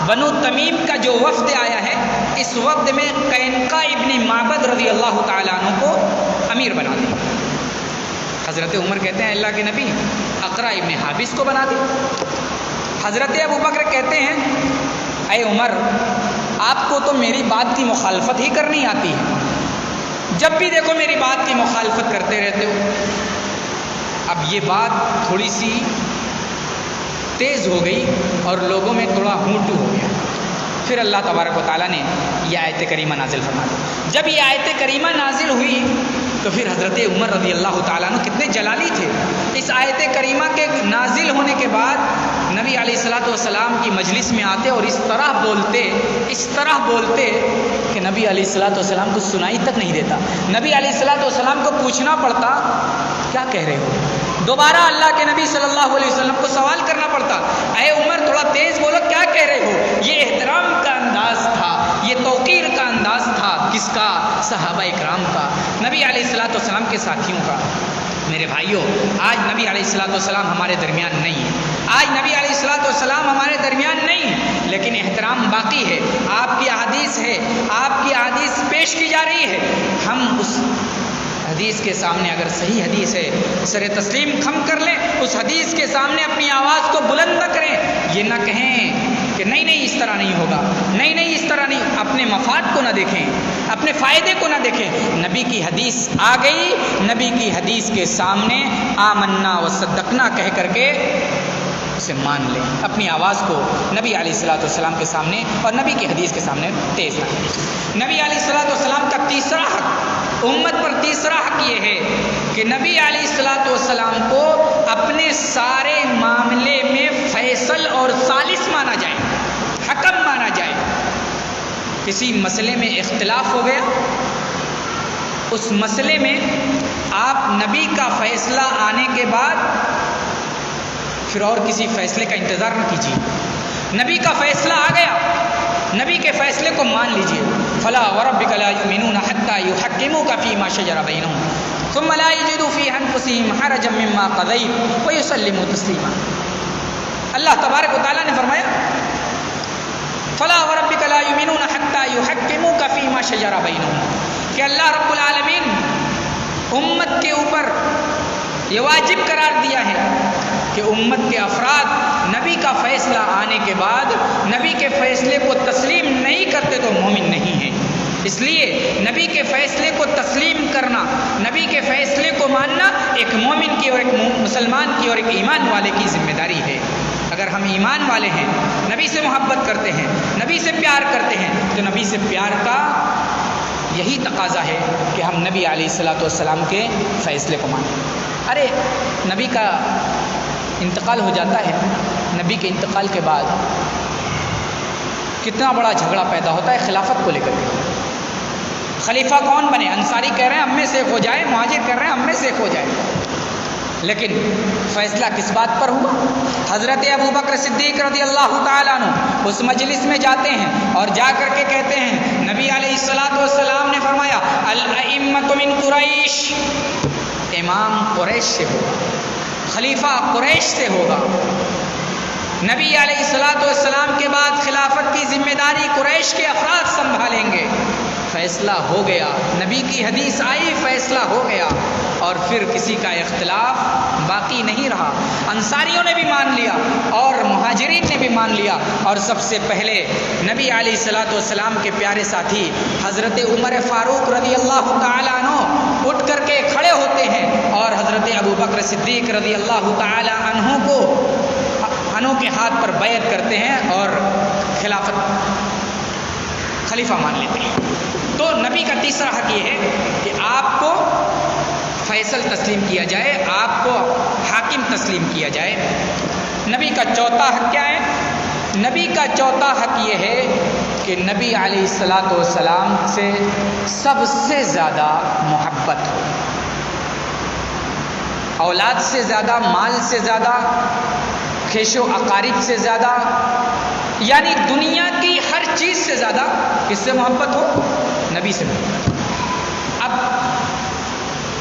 بنو تمیم کا جو وفد آیا ہے اس وفد میں قینقاع ابن معبد رضی اللہ تعالیٰ عنہ کو امیر بنا دیں۔ حضرت عمر کہتے ہیں اللہ کے نبی، اقرع ابن حابس کو بنا دیں۔ حضرت ابو بکر کہتے ہیں اے عمر، آپ کو تو میری بات کی مخالفت ہی کرنی آتی ہے، جب بھی دیکھو میری بات کی مخالفت کرتے رہتے ہو۔ اب یہ بات تھوڑی سی تیز ہو گئی اور لوگوں میں تھوڑا ہوں ٹو ہو گیا۔ پھر اللہ تبارک و تعالیٰ نے یہ آیت کریمہ نازل فرما دی۔ جب یہ آیت کریمہ نازل ہوئی تو پھر حضرت عمر رضی اللہ تعالیٰ عنہ کتنے جلالی تھے۔ اس آیت کریمہ کے نازل ہونے کے بعد نبی علیہ الصلوۃ والسلام کی مجلس میں آتے اور اس طرح بولتے کہ نبی علیہ الصلوۃ والسلام کو سنائی تک نہیں دیتا۔ نبی علیہ الصلوۃ والسلام کو پوچھنا پڑتا کیا کہہ رہے ہو، دوبارہ اللہ کے نبی صلی اللہ علیہ وسلم کو سوال کرنا پڑتا اے عمر تھوڑا تیز بولو، کیا کہہ رہے ہو۔ یہ احترام کا انداز تھا، یہ توقیر کا انداز تھا، کس کا؟ صحابہ اکرام کا، نبی علیہ الصلوۃ والسلام کے ساتھیوں کا۔ میرے بھائیوں، آج نبی علیہ الصلوۃ والسلام ہمارے درمیان نہیں ہے، آج نبی علیہ الصلوۃ والسلام ہمارے درمیان نہیں ہے، لیکن احترام باقی ہے، آپ کی احادیث ہے، آپ کی احادیث پیش کی جا رہی ہے، ہم اس حدیث کے سامنے اگر صحیح حدیث ہے سر تسلیم خم کر لیں، اس حدیث کے سامنے اپنی آواز کو بلند نہ کریں، یہ نہ کہیں کہ نہیں اس طرح نہیں ہوگا، نہیں اس طرح نہیں، اپنے مفاد کو نہ دیکھیں، اپنے فائدے کو نہ دیکھیں، نبی کی حدیث آ گئی، نبی کی حدیث کے سامنے آمنا و صدقنا کہہ کر کے اسے مان لیں، اپنی آواز کو نبی علیہ الصلوۃ والسلام کے سامنے اور نبی کی حدیث کے سامنے تیز نہ کریں۔ نبی علیہ الصلوۃ والسلام کا تیسرا حق، امت پر تیسرا حق یہ ہے کہ نبی علیہ الصلوۃ والسلام کو اپنے سارے معاملے میں فیصل اور ثالث مانا جائے، حکم مانا جائے۔ کسی مسئلے میں اختلاف ہو گیا، اس مسئلے میں آپ نبی کا فیصلہ آنے کے بعد پھر اور کسی فیصلے کا انتظار نہ کیجیے، نبی کا فیصلہ آ گیا، نبی کے فیصلے کو مان لیجیے۔ فلا وربک لا یؤمنون حتی یحکموک فیما شجر بینہم ثم لا یجدوا فی انفسہم حرجا مما قضیت ویسلموا تسلیما۔ اللہ تبارک و تعالیٰ نے فرمایا فلا وربک لا یؤمنون حتی یحکموک فیما شجر بینہم، کہ اللہ رب العالمین امت کے اوپر یہ واجب قرار دیا ہے کہ امت کے افراد نبی کا فیصلہ آنے کے بعد نبی کے فیصلے کو تسلیم نہیں کرتے تو مومن نہیں ہیں۔ اس لیے نبی کے فیصلے کو تسلیم کرنا، نبی کے فیصلے کو ماننا ایک مومن کی اور ایک مسلمان کی اور ایک ایمان والے کی ذمہ داری ہے۔ اگر ہم ایمان والے ہیں، نبی سے محبت کرتے ہیں، نبی سے پیار کرتے ہیں، تو نبی سے پیار کا یہی تقاضا ہے کہ ہم نبی علیہ الصلوۃ والسلام کے فیصلے کو مانیں۔ ارے نبی کا انتقال ہو جاتا ہے، نبی کے انتقال کے بعد کتنا بڑا جھگڑا پیدا ہوتا ہے خلافت کو لے کر کے۔ خلیفہ کون بنے؟ انصاری کہہ رہے ہیں ہم میں سے ایک ہو جائے، مہاجر کہہ رہے ہیں ہم میں سے ایک ہو جائے، لیکن فیصلہ کس بات پر ہوا؟ حضرت ابو بکر صدیق رضی اللہ تعالیٰ عنہ اس مجلس میں جاتے ہیں اور جا کر کے کہتے ہیں نبی علیہ الصلوۃ والسلام نے فرمایا الائمۃ من قریش، امام قریش سے ہوگا، خلیفہ قریش سے ہوگا۔ نبی علیہ الصلوۃ والسلام کے بعد خلافت کی ذمہ داری قریش کے افراد سنبھالیں گے۔ فیصلہ ہو گیا، نبی کی حدیث آئی، فیصلہ ہو گیا، اور پھر کسی کا اختلاف باقی نہیں رہا۔ انصاریوں نے بھی مان لیا اور مہاجرین نے بھی مان لیا، اور سب سے پہلے نبی علیہ الصلوۃ والسلام کے پیارے ساتھی حضرت عمر فاروق رضی اللہ تعالیٰ عنہ اٹھ کر کے کھڑے ہوتے ہیں اور حضرت ابو بکر صدیق رضی اللہ تعالیٰ عنہ کے ہاتھ پر بیعت کرتے ہیں اور خلیفہ مان لیتے ہیں۔ تو نبی کا تیسرا حق یہ ہے کہ آپ کو فیصل تسلیم کیا جائے، آپ کو حاکم تسلیم کیا جائے۔ نبی کا چوتھا حق کیا ہے؟ نبی کا چوتھا حق یہ ہے کہ نبی علیہ الصلوۃ والسلام سے سب سے زیادہ محبت ہو، اولاد سے زیادہ، مال سے زیادہ، خیش و اقارب سے زیادہ، یعنی دنیا کی ہر چیز سے زیادہ کس سے محبت ہو؟ نبی سے محبت۔ اب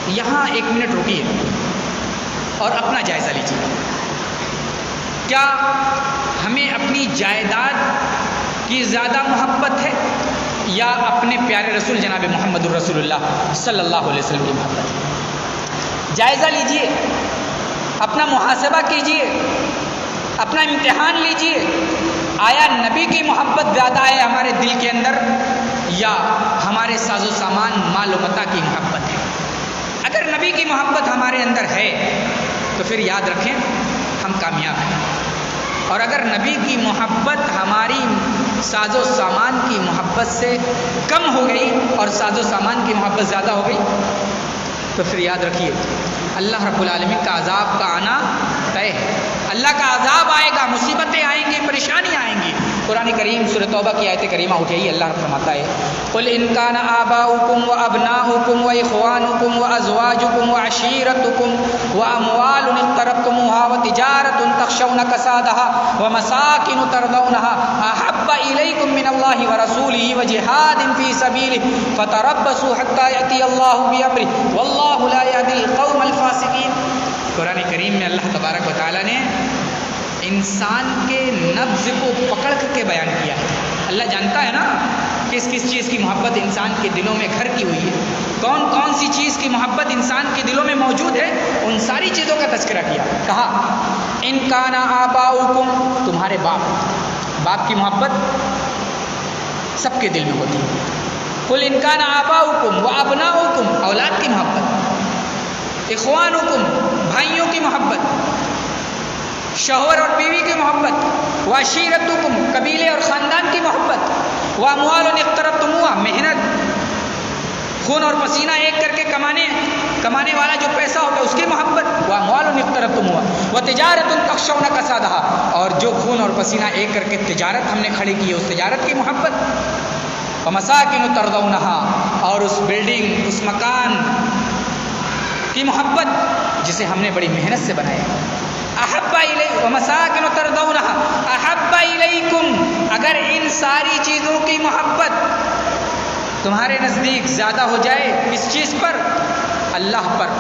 یہاں ایک منٹ رکیے اور اپنا جائزہ لیجیے، کیا ہمیں اپنی جائیداد کی زیادہ محبت ہے یا اپنے پیارے رسول جناب محمد الرسول اللہ صلی اللہ علیہ وسلم کی محبت ہے؟ جائزہ لیجیے، اپنا محاسبہ کیجیے، اپنا امتحان لیجیے، آیا نبی کی محبت زیادہ ہے ہمارے دل کے اندر یا ہمارے ساز و سامان مال و متاع کی محبت ہے؟ اگر نبی کی محبت ہمارے اندر ہے تو پھر یاد رکھیں ہم کامیاب ہیں، اور اگر نبی کی محبت ہماری ساز و سامان کی محبت سے کم ہو گئی اور ساز و سامان کی محبت زیادہ ہو گئی تو پھر یاد رکھیے اللہ رب العالمین کا عذاب کا آنا طے ہے. اللہ کا عذاب آئے گا، مصیبتیں آئیں گی، پریشانیاں آئیں گی. قرآن کریم سورۃ توبہ کی آیت کریمہ اٹھائیے. اللہ فرماتا ہے قل ان کان آباؤکم وابناؤکم واخوانکم وازواجکم وعشیرتکم واموال اقترفتموها وتجارۃ تخشون کسادها ومساکن ترضونها احب الیکم من اللہ ورسولہ وجہاد فی سبیلہ فتربصوا حتی یأتی اللہ بامرہ واللہ لا یہدی القوم الفاسقین. قرآن کریم میں اللہ تبارک و تعالی نے انسان کے نبض کو پکڑ کر کے بیان کیا ہے. اللہ جانتا ہے نا کس کس چیز کی محبت انسان کے دلوں میں گھر کی ہوئی ہے، کون کون سی چیز کی محبت انسان کے دلوں میں موجود ہے، ان ساری چیزوں کا تذکرہ کیا. کہا ان کان آباؤکم، تمہارے باپ کی محبت سب کے دل میں ہوتی ہے. قل ان کان آباؤکم وابناؤکم، اولاد کی محبت، اخوانکم، بھائیوں کی محبت، شوہر اور بیوی کی محبت، وعشیرتکم، قبیلے اور خاندان کی محبت، واموال اقترفتموها، محنت، خون اور پسینہ ایک کر کے کمانے والا جو پیسہ ہوگا اس کی محبت، واموال اقترفتموها، وتجارۃ تخشون کسادها، اور جو خون اور پسینہ ایک کر کے تجارت ہم نے کھڑی کی ہے اس تجارت کی محبت، ومساکن ترضونها، اور اس بلڈنگ، اس مکان کی محبت جسے ہم نے بڑی محنت سے بنایا. احب الیکم ومساکن ترضونها احب الیکم، اگر ان ساری چیزوں کی محبت تمہارے نزدیک زیادہ ہو جائے کس چیز پر؟ اللہ پر،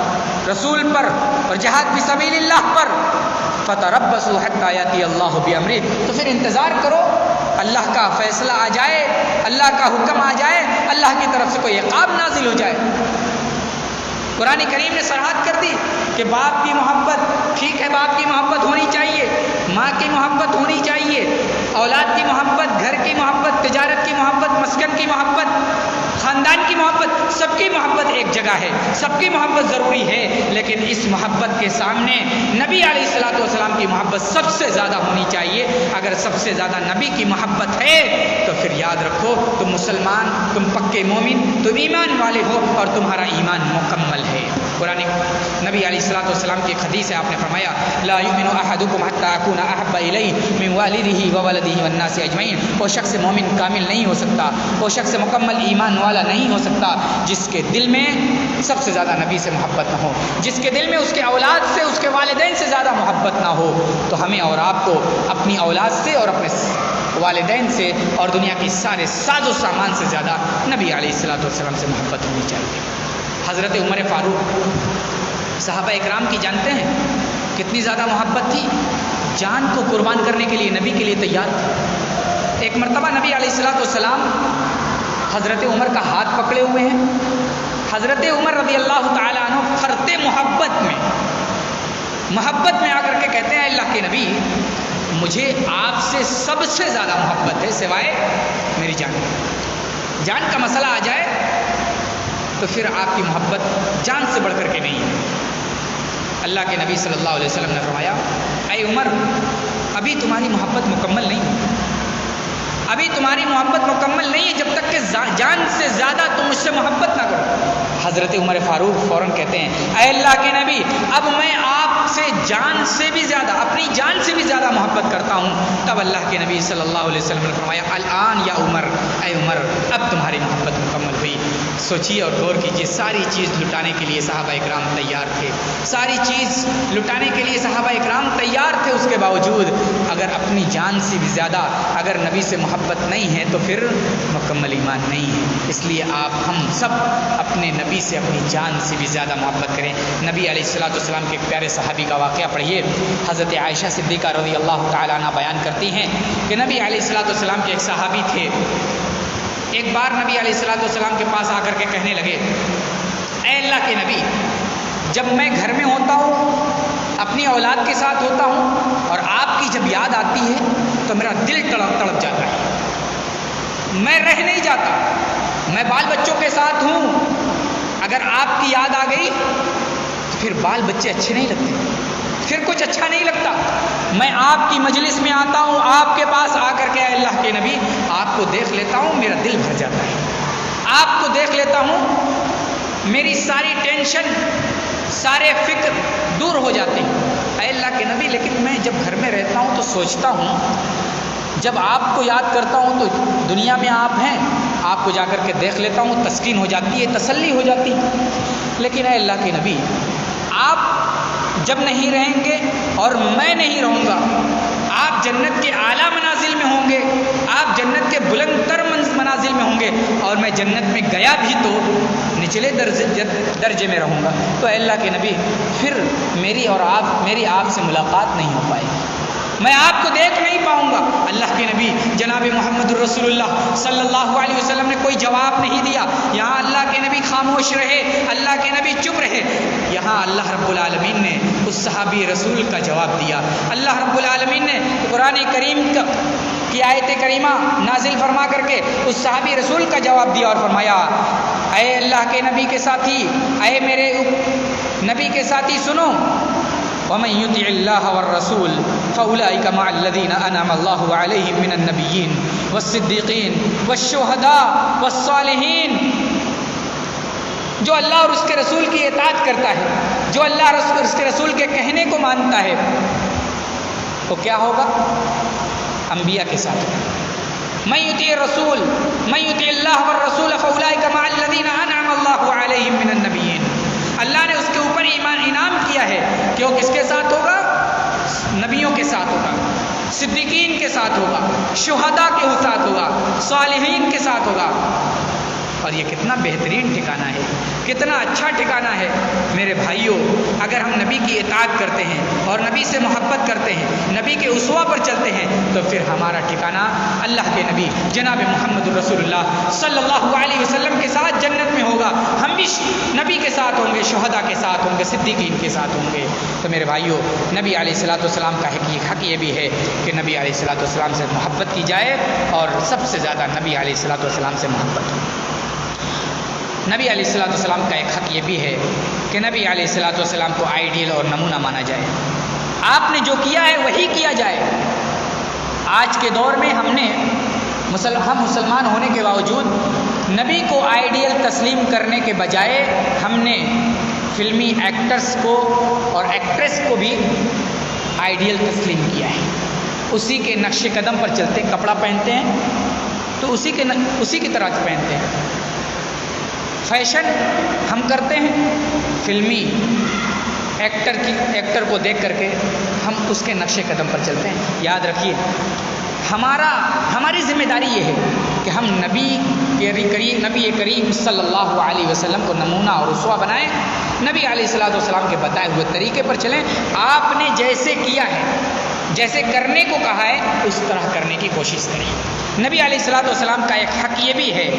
رسول پر، اور جہاد فی سبیل اللہ پر، فتربصوا حتی یاتی اللہ بامرہ، تو پھر انتظار کرو اللہ کا فیصلہ آ جائے، اللہ کا حکم آ جائے، اللہ کی طرف سے کوئی عقاب نازل ہو جائے. قرآن کریم نے صراحت کر دی کہ باپ کی محبت ٹھیک ہے، باپ کی محبت ہونی چاہیے، ماں کی محبت ہونی چاہیے، اولاد کی محبت، گھر کی محبت، تجارت کی محبت، مسکن کی محبت، خاندان کی محبت، سب کی محبت ایک جگہ ہے، سب کی محبت ضروری ہے. لیکن اس محبت کے سامنے نبی علیہ الصلوۃ والسلام کی محبت سب سے زیادہ ہونی چاہیے. اگر سب سے زیادہ نبی کی محبت ہے تو پھر یاد رکھو تم مسلمان، تم پکے مومن، تم ایمان والے ہو اور تمہارا ایمان مکمل ہے. قرآن نبی علیہ الصلوۃ والسلام کی ایک حدیث ہے، آپ نے فرمایا لا یؤمن احدکم حتی اکون احب الیہ من والدہ وولدہ والناس اجمعین. وہ شخص مومن کامل نہیں ہو سکتا، وہ شخص مکمل ایمان والا نہیں ہو سکتا جس کے دل میں سب سے زیادہ نبی سے محبت نہ ہو، جس کے دل میں اس کے اولاد سے، اس کے والدین سے زیادہ محبت نہ ہو. تو ہمیں اور آپ کو اپنی اولاد سے اور اپنے والدین سے اور دنیا کی سارے ساز و سامان سے زیادہ نبی علیہ الصلوۃ والسلام سے محبت ہونی چاہیے. حضرت عمر فاروق صحابہ اکرام کی جانتے ہیں کتنی زیادہ محبت تھی، جان کو قربان کرنے کے لیے نبی کے لیے تیار تھے. ایک مرتبہ نبی علیہ الصلوۃ والسلام حضرت عمر کا ہاتھ پکڑے ہوئے ہیں. حضرت عمر رضی اللہ تعالیٰ عنہ فرتے محبت میں آ کر کے کہتے ہیں اللہ کے نبی مجھے آپ سے سب سے زیادہ محبت ہے سوائے میری جان کا مسئلہ آ جائے تو پھر آپ کی محبت جان سے بڑھ کر کے نہیں ہے. اللہ کے نبی صلی اللہ علیہ وسلم نے فرمایا اے عمر ابھی تمہاری محبت مکمل نہیں، ابھی تمہاری محبت مکمل نہیں ہے جب تک کہ جان سے زیادہ تم مجھ سے محبت نہ کرو. حضرت عمر فاروق فوراً کہتے ہیں اے اللہ کے نبی اب میں آپ سے جان سے بھی زیادہ، اپنی جان سے بھی زیادہ محبت کرتا ہوں. تب اللہ کے نبی صلی اللہ علیہ وسلم نے فرمایا الآن یا عمر، اے عمر اب تمہاری محبت مکمل ہوئی. سوچیے اور غور کیجیے، ساری چیز لٹانے کے لیے صحابہ اکرام تیار تھے، ساری چیز لٹانے کے لیے صحابہ اکرام تیار تھے. اس کے باوجود اگر اپنی جان سے بھی زیادہ اگر نبی سے محبت نہیں ہے تو پھر مکمل ایمان نہیں ہے. اس لیے آپ ہم سب اپنے نبی سے اپنی جان سے بھی زیادہ محبت کریں. نبی علیہ الصلوۃ والسلام کے ایک پیارے صحابی کا واقعہ پڑھیے. حضرت عائشہ صدیقہ رضی اللہ تعالیٰ عنہ بیان کرتی ہیں کہ نبی علیہ الصلوۃ والسلام کے ایک صحابی تھے. ایک بار نبی علیہ الصلوۃ والسلام کے پاس آ کر کے کہنے لگے اے اللہ کے نبی جب میں گھر میں ہوتا ہوں اپنی اولاد کے ساتھ ہوتا ہوں اور آپ کی جب یاد آتی ہے تو میرا دل تڑپ جاتا ہے، میں رہ نہیں جاتا. میں بال بچوں کے ساتھ ہوں، اگر آپ کی یاد آ گئی تو پھر بال بچے اچھے نہیں لگتے، پھر کچھ اچھا نہیں لگتا. میں آپ کی مجلس میں آتا ہوں، آپ کے پاس آ کر کے اے اللہ کے نبی آپ کو دیکھ لیتا ہوں میرا دل بھر جاتا ہے. آپ کو دیکھ لیتا ہوں میری ساری ٹینشن، سارے فکر دور ہو جاتے ہیں. اے اللہ کے نبی لیکن میں جب گھر میں رہتا ہوں تو سوچتا ہوں، جب آپ کو یاد کرتا ہوں تو دنیا میں آپ ہیں، آپ کو جا کر کے دیکھ لیتا ہوں، تسکین ہو جاتی ہے، تسلی ہو جاتی ہے، لیکن اے اللہ کے نبی آپ جب نہیں رہیں گے اور میں نہیں رہوں گا، آپ جنت کے اعلیٰ منازل میں ہوں گے، آپ جنت کے بلند تر منازل میں ہوں گے، اور میں جنت میں گیا بھی تو نچلے درجے میں رہوں گا، تو اے اللہ کے نبی پھر میری آپ سے ملاقات نہیں ہو پائے گی، میں آپ کو دیکھ نہیں پاؤں گا۔ اللہ کے نبی جناب محمد الرسول اللہ صلی اللہ علیہ وسلم نے کوئی جواب نہیں دیا، یہاں اللہ کے نبی خاموش رہے، اللہ کے نبی چپ رہے، یہاں اللہ رب العالمین نے اس صحابی رسول کا جواب دیا۔ اللہ رب العالمین نے قرآن کریم کی آیت کریمہ نازل فرما کر کے اس صحابی رسول کا جواب دیا اور فرمایا، اے اللہ کے نبی کے ساتھی، اے میرے نبی کے ساتھی سنو، وَمَن يُطِعِ اللَّهَ وَالرَّسُولَ فَأُولَٰئِكَ مَعَ الَّذِينَ أَنْعَمَ اللَّهُ عَلَيْهِم مِّنَ النَّبِيِّينَ وَالصِّدِّيقِينَ وَالشُّهَدَاءِ وَالصَّالِحِينَ۔ جو اللہ اور اس کے رسول کی اطاعت کرتا ہے، جو اللہ اور اس کے رسول کے کہنے کو مانتا ہے، تو کیا ہوگا؟ انبیاء کے ساتھ من يطيع الرسول من يطيع الله والرسول فاولئك مع الذين انعم الله عليهم من النبيين۔ اللہ نے اس کے اوپر انعام کیا ہے کہ وہ کس کے ساتھ ہوگا؟ نبیوں کے ساتھ ہوگا، صدیقین کے ساتھ ہوگا، شہداء کے ساتھ ہوگا، صالحین کے ساتھ ہوگا۔ اور یہ کتنا بہترین ٹھکانہ ہے، کتنا اچھا ٹھکانہ ہے میرے بھائیوں۔ اگر ہم نبی کی اطاعت کرتے ہیں اور نبی سے محبت کرتے ہیں، نبی کے اسوہ پر چلتے ہیں، تو پھر ہمارا ٹھکانہ اللہ کے نبی جناب محمد الرسول اللہ صلی اللہ علیہ وسلم کے ساتھ جنت میں ہوگا۔ ہم بھی نبی کے ساتھ ہوں گے، شہداء کے ساتھ ہوں گے، صدیقین کے ساتھ ہوں گے۔ تو میرے بھائیوں، نبی علیہ الصلوۃ والسلام کا حق یہ بھی ہے کہ نبی علیہ الصلوۃ والسلام سے محبت کی جائے، اور سب سے زیادہ نبی علیہ الصلوۃ والسلام سے محبت ہو۔ نبی علیہ الصلوۃ والسلام کا ایک حق یہ بھی ہے کہ نبی علیہ الصلوۃ والسلام کو آئیڈیل اور نمونہ مانا جائے، آپ نے جو کیا ہے وہی کیا جائے۔ آج کے دور میں ہم مسلمان ہونے کے باوجود نبی کو آئیڈیل تسلیم کرنے کے بجائے ہم نے فلمی ایکٹرز کو اور ایکٹریس کو بھی آئیڈیل تسلیم کیا ہے، اسی کے نقش قدم پر چلتے ہیں، کپڑا پہنتے ہیں تو اسی کی طرح پہنتے ہیں، فیشن ہم کرتے ہیں، فلمی ایکٹر کو دیکھ کر کے ہم اس کے نقش قدم پر چلتے ہیں۔ یاد رکھیے، ہماری ذمہ داری یہ ہے کہ ہم نبی کریم صلی اللہ علیہ وسلم کو نمونہ اور اسوہ بنائیں، نبی علیہ الصلوۃ والسلام کے بتائے ہوئے طریقے پر چلیں، آپ نے جیسے کیا ہے، جیسے کرنے کو کہا ہے اس طرح کرنے کی کوشش کریں۔ نبی علیہ الصلوۃ والسلام کا ایک حق یہ بھی ہے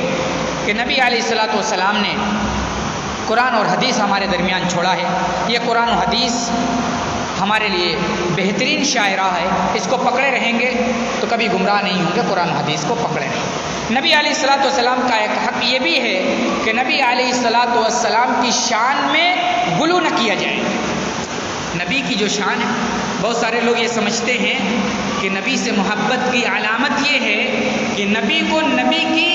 کہ نبی علیہ الصلوۃ والسلام نے قرآن اور حدیث ہمارے درمیان چھوڑا ہے۔ یہ قرآن و حدیث ہمارے لیے بہترین شاہراہ ہے، اس کو پکڑے رہیں گے تو کبھی گمراہ نہیں ہوں گے، قرآن و حدیث کو پکڑے رہیں۔ نبی علیہ الصلوۃ والسلام کا ایک حق یہ بھی ہے کہ نبی علیہ الصلوۃ والسلام کی شان میں غلو نہ کیا جائے۔ نبی کی جو شان ہے، بہت سارے لوگ یہ سمجھتے ہیں کہ نبی سے محبت کی علامت یہ ہے کہ نبی کو نبی کی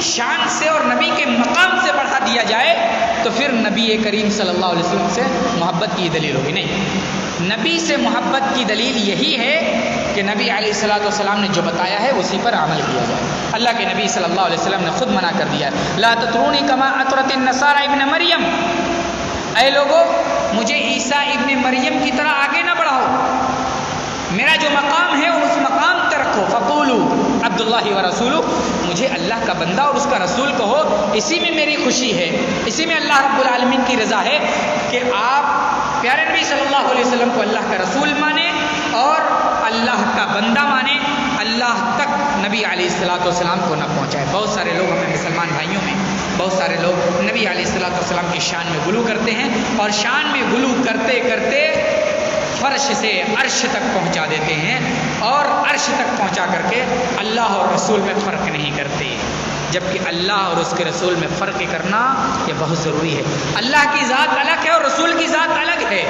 شان سے اور نبی کے مقام سے بڑھا دیا جائے تو پھر نبی کریم صلی اللہ علیہ وسلم سے محبت کی دلیل ہوگی۔ نہیں، نبی سے محبت کی دلیل یہی ہے کہ نبی علیہ الصلوۃ والسلام نے جو بتایا ہے اسی پر عمل کیا جائے۔ اللہ کے نبی صلی اللہ علیہ وسلم نے خود منع کر دیا ہے، لا تطرونی کما اطرت النصارى ابن مریم، اے لوگوں مجھے عیسیٰ ابن مریم کی طرح آگے نہ بڑھاؤ، میرا جو مقام ہے اس مقام تک رکھو، فقولوا عبد اللہ ورسولہ، مجھے اللہ کا بندہ اور اس کا رسول کہو، اسی میں میری خوشی ہے، اسی میں اللہ رب العالمین کی رضا ہے کہ آپ پیارے نبی صلی اللہ علیہ وسلم کو اللہ کا رسول مانیں اور اللہ کا بندہ مانیں، اللہ تک نبی علیہ الصلوۃ والسلام کو نہ پہنچائے۔ بہت سارے لوگ ہمیں مسلمان بھائیوں میں بہت سارے لوگ نبی علیہ الصلوۃ والسلام کی شان میں غلو کرتے ہیں، اور شان میں غلو کرتے کرتے فرش سے عرش تک پہنچا دیتے ہیں، اور عرش تک پہنچا کر کے اللہ اور رسول میں فرق نہیں کرتے، جبکہ اللہ اور اس کے رسول میں فرق کرنا یہ بہت ضروری ہے۔ اللہ کی ذات الگ ہے اور رسول کی ذات الگ ہے،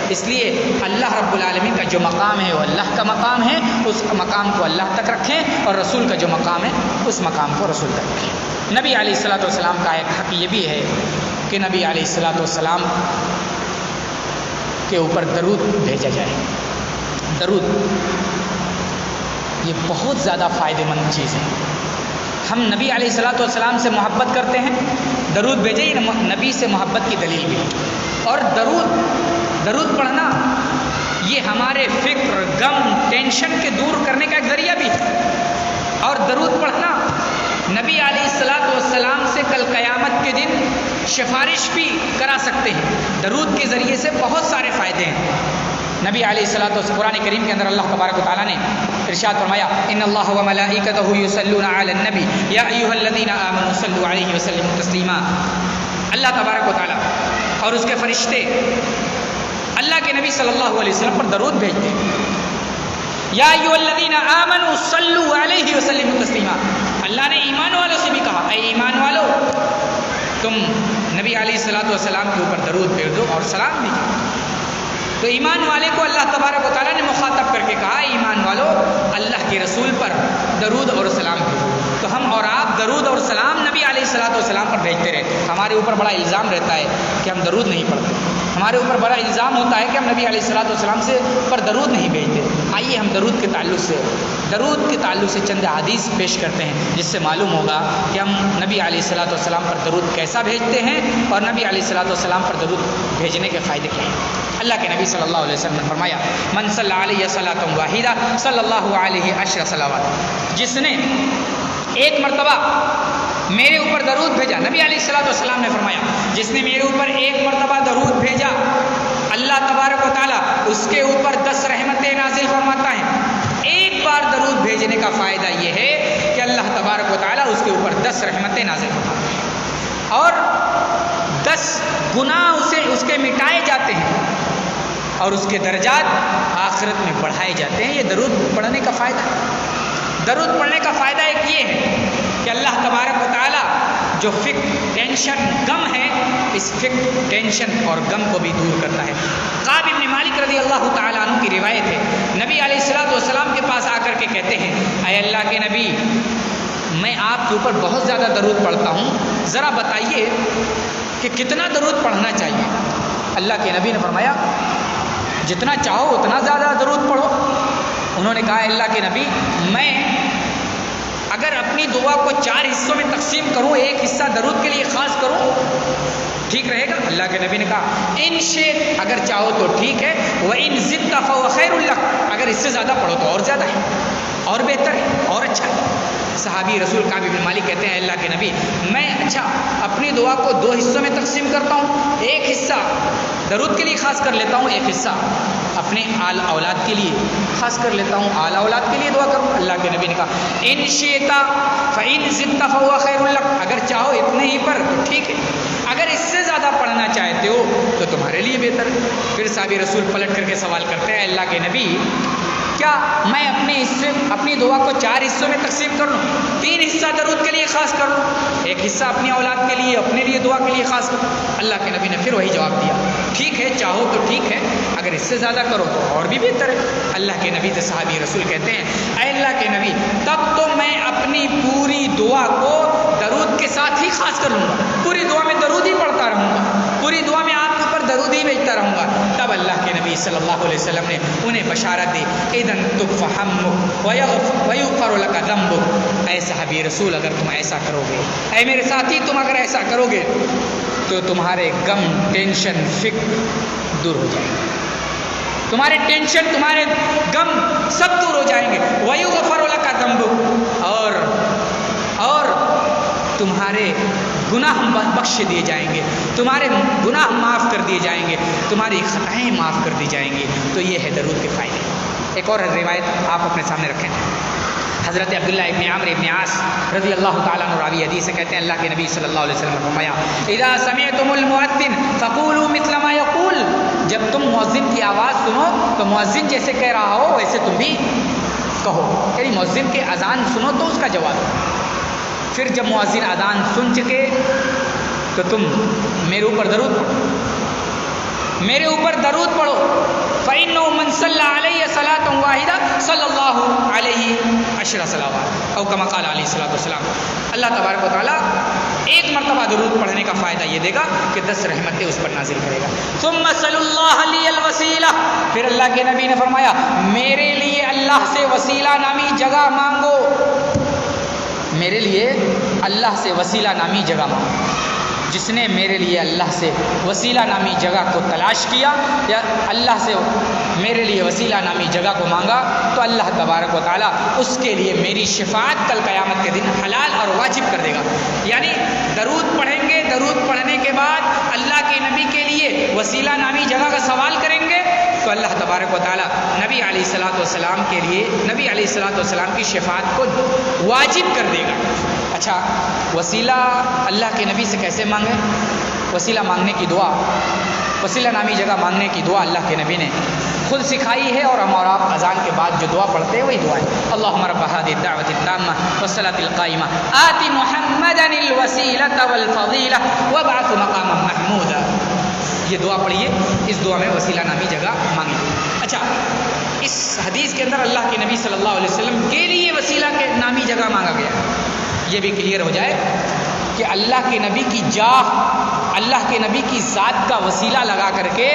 اس لیے اللہ رب العالمین کا جو مقام ہے وہ اللہ کا مقام ہے، اس مقام کو اللہ تک رکھیں، اور رسول کا جو مقام ہے اس مقام کو رسول تک رکھیں۔ نبی علیہ الصلوۃ والسلام کا ایک حق یہ بھی ہے کہ نبی علیہ الصلوۃ والسلام کے اوپر درود بھیجا جائے۔ درود یہ بہت زیادہ فائدہ مند چیز ہے. ہم نبی علیہ الصلوۃ والسلام سے محبت کرتے ہیں, درود بھیجیں, یہ نبی سے محبت کی دلیل بھی ہے. اور درود پڑھنا یہ ہمارے فکر, غم, ٹینشن کے دور کرنے کا ایک ذریعہ بھی ہے. اور درود پڑھنا نبی علیہ الصلوۃ والسلام سے کل قیامت کے دن سفارش بھی کرا سکتے ہیں. درود کے ذریعے سے بہت سارے فائدے ہیں. نبی علیہ الصلوۃ والسلام قرآن کریم کے اندر اللہ تبارک و تعالیٰ نے ارشاد فرمایا, ان اللہ و ملائکتہ یصلون علی النبی یا ایھا الذین آمنوا صلوا علیہ وسلموا تسلیما. اللہ تبارک و تعالیٰ اور اس کے فرشتے اللہ کے نبی صلی اللہ علیہ وسلم پر درود بھیجتے ہیں. یا ایھا الذین آمنوا صلوا علیہ وسلموا تسلیما. اللہ نے ایمان والوں سے بھی کہا, اے ایمان والو تم نبی علیہ الصلوۃ والسلام کے اوپر درود بھیج دو اور سلام بھی. تو ایمان والے کو اللہ تبارک و تعالیٰ نے مخاطب کر کے کہا, ایمان والو اللہ کے رسول پر درود اور سلام بھیجو. تو ہم اور آپ درود اور سلام نبی علیہ الصلوۃ والسلام پر بھیجتے رہتے ہیں. ہمارے اوپر بڑا الزام رہتا ہے کہ ہم درود نہیں پڑھتے. ہمارے اوپر بڑا الزام ہوتا ہے کہ ہم نبی علیہ الصلوۃ والسلام سے پر درود نہیں بھیجتے. آئیے ہم درود کے تعلق سے چند احادیث پیش کرتے ہیں جس سے معلوم ہوگا کہ ہم نبی علیہ الصلوۃ والسلام پر درود کیسا بھیجتے ہیں اور نبی علیہ الصلوۃ والسلام پر درود بھیجنے کے فائدے کیا ہیں. اللہ کے نبی صلی اللہ علیہ وسلم نے فرمایا, من صلی علیہ صلاۃ واحدہ صلی اللہ علیہ عشر صلوات. جس نے ایک مرتبہ میرے اوپر درود بھیجا, نبی علیہ الصلوۃ والسلام نے فرمایا, جس نے میرے اوپر ایک مرتبہ درود بھیجا اللہ تبارک و تعالیٰ اس کے اوپر 10 رحمتیں نازل فرماتا ہے. ایک بار درود بھیجنے کا فائدہ یہ ہے کہ اللہ تبارک و تعالیٰ اس کے اوپر 10 رحمتیں نازل فرماتا ہے اور 10 گناہ اس کے مٹائے جاتے ہیں اور اس کے درجات آخرت میں بڑھائے جاتے ہیں. یہ درود پڑھنے کا فائدہ ہے. درود پڑھنے کا فائدہ ایک یہ ہے کہ اللہ تبارک و تعالیٰ جو فکر, ٹینشن, غم ہے, اس فکر, ٹینشن اور غم کو بھی دور کرتا ہے. کعب بن مالک رضی اللہ تعالیٰ عنہ کی روایت ہے, نبی علیہ الصلوۃ والسلام کے پاس آ کر کے کہتے ہیں, اے اللہ کے نبی, میں آپ کے اوپر بہت زیادہ درود پڑھتا ہوں, ذرا بتائیے کہ کتنا درود پڑھنا چاہیے. اللہ کے نبی نے فرمایا, جتنا چاہو اتنا زیادہ درود پڑھو. انہوں نے کہا, اللہ کے نبی, میں اگر اپنی دعا کو 4 حصوں میں تقسیم کروں, ایک حصہ درود کے لیے خاص کروں, ٹھیک رہے گا؟ اللہ کے نبی نے کہا, ان شئت, اگر چاہو تو ٹھیک ہے, وَإِن زِدْتَ فَهُوَ خَيْرٌ لَكَ, اگر اس سے زیادہ پڑھو تو اور زیادہ ہے, اور بہتر ہے, اور اچھا ہے. صحابی رسول کعب بن مالک کہتے ہیں, اللہ کے نبی, میں اپنی دعا کو 2 حصوں میں تقسیم کرتا ہوں, ایک حصہ درود کے لیے خاص کر لیتا ہوں, ایک حصہ اپنے آل اولاد کے لیے خاص کر لیتا ہوں, آل اولاد کے لیے دعا کروں. اللہ کے نبی نے کہا, ان شئت فإن زدت فهو خير لك, اگر چاہو اتنے ہی پر تو ٹھیک ہے, اگر اس سے زیادہ پڑھنا چاہتے ہو تو تمہارے لیے بہتر ہے. پھر صحابی رسول پلٹ کر کے سوال کرتے ہیں, اللہ کے نبی, کیا میں اپنی دعا کو 4 حصوں میں تقسیم کر لوں, 3 حصہ درود کے لیے خاص کر لوں, ایک حصہ اپنی اولاد کے لیے, اپنے لیے دعا کے لیے خاص کر. اللہ کے نبی نے پھر وہی جواب دیا, ٹھیک ہے, چاہو تو ٹھیک ہے, اگر اس سے زیادہ کرو تو اور بھی بہتر ہے. اللہ کے نبی سے صحابی رسول کہتے ہیں, اے اللہ کے نبی, تب تو میں اپنی پوری دعا کو درود کے ساتھ ہی خاص کر لوں گا, پوری دعا میں درود ہی پڑھتا رہوں گا, پوری دعا میں آپ کے اوپر درود ہی بھیجتا رہوں گا. تب اللہ کے نبی صلی اللہ علیہ وسلم نے انہیں بشارت دی, اذن تکفی ہمک ویغفر لک ذنبک. اے صحابی رسول, اگر تم ایسا کرو گے, اے میرے ساتھی, تم اگر ایسا کرو گے تو تمہارے غم, ٹینشن, فکر دور ہو جائیں گے, تمہارے ٹینشن, تمہارے غم سب دور ہو جائیں گے. ویغفر لک ذنبک, اور تمہارے گناہ بخش دیے جائیں گے, تمہارے گناہ معاف کر دیے جائیں گے, تمہاری خطائیں معاف کر دی جائیں گی. تو یہ ہے درود کے فائدے. ایک اور روایت آپ اپنے سامنے رکھیں. حضرت عبداللہ ابن عمرو ابن عاص رضی اللہ تعالیٰ عنہ راوی حدیث سے کہتے ہیں, اللہ کے نبی صلی اللہ علیہ وسلم نے فرمایا, اذا سمعتم المؤذن فقولوا مثل ما يقول, جب تم مؤذن کی آواز سنو تو مؤذن جیسے کہہ رہا ہو ویسے تم بھی کہو. یعنی مؤذن کے اذان سنو تو اس کا جواب. پھر جب مؤذن اذان سن چکے تو تم میرے اوپر درود پڑھو, میرے اوپر درود پڑھو. فإنه من صلى علي صلاة واحدة صلى الله عليه 10 صلوات, او كما قال علیہ الصلوۃ والسلام. اللہ تبارک و تعالیٰ ایک مرتبہ درود پڑھنے کا فائدہ یہ دے گا کہ 10 رحمتیں اس پر نازل کرے گا۔ ثم صلی اللہ علیہ الوسیلہ، پھر اللہ کے نبی نے فرمایا میرے لیے اللہ سے وسیلہ نامی جگہ مانگو، میرے لیے اللہ سے وسیلہ نامی جگہ مانگو۔ جس نے میرے لیے اللہ سے وسیلہ نامی جگہ کو تلاش کیا یا اللہ سے میرے لیے وسیلہ نامی جگہ کو مانگا تو اللہ تبارک و تعالیٰ اس کے لیے میری شفاعت کل قیامت کے دن حلال اور واجب کر دے گا۔ یعنی درود پڑھیں گے، درود پڑھنے کے بعد اللہ کے نبی کے لیے وسیلہ نامی جگہ کا سوال کریں گے تو اللہ تبارک و تعالیٰ نبی علیہ الصلوۃ والسلام کے لیے نبی علیہ الصلوۃ والسلام کی شفاعت کو واجب کر دے گا۔ اچھا، وسیلہ اللہ کے نبی سے کیسے مانگیں؟ وسیلہ مانگنے کی دعا، وسیلہ نامی جگہ مانگنے کی دعا اللہ کے نبی نے خود سکھائی ہے، اور ہم اور آپ اذان کے بعد جو دعا پڑھتے ہیں وہی دعا ہے۔ اللہم رب هذه الدعوة التامة والصلاة القائمة آت محمدا الوسيلة والفضيلة وابعث مقاما محمودا، یہ دعا پڑھیے، اس دعا میں وسیلہ نامی جگہ مانگیے۔ اچھا، اس حدیث کے اندر اللہ کے نبی صلی اللہ علیہ وسلم کے لیے وسیلہ کے نامی جگہ مانگا گیا، یہ بھی کلیئر ہو جائے کہ اللہ کے نبی کی جاہ، اللہ کے نبی کی ذات کا وسیلہ لگا کر کے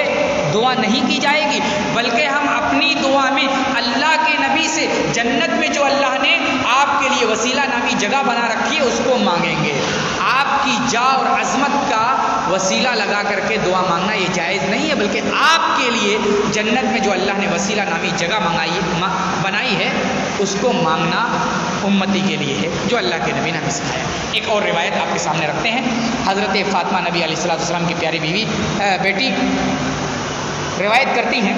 دعا نہیں کی جائے گی، بلکہ ہم اپنی دعا میں اللہ کے نبی سے جنت میں جو اللہ نے آپ کے لیے وسیلہ نامی جگہ بنا رکھی ہے اس کو مانگیں گے۔ آپ کی جاہ اور عظمت کا وسیلہ لگا کر کے دعا مانگنا یہ جائز نہیں ہے، بلکہ آپ کے لیے جنت میں جو اللہ نے وسیلہ نامی جگہ بنائی ہے اس کو مانگنا امتی کے لیے ہے، جو اللہ کے نبی نے ہمیں سکھایا۔ ایک اور روایت آپ کے سامنے رکھتے ہیں، حضرت فاطمہ نبی علیہ السلام کی پیاری بیٹی روایت کرتی ہیں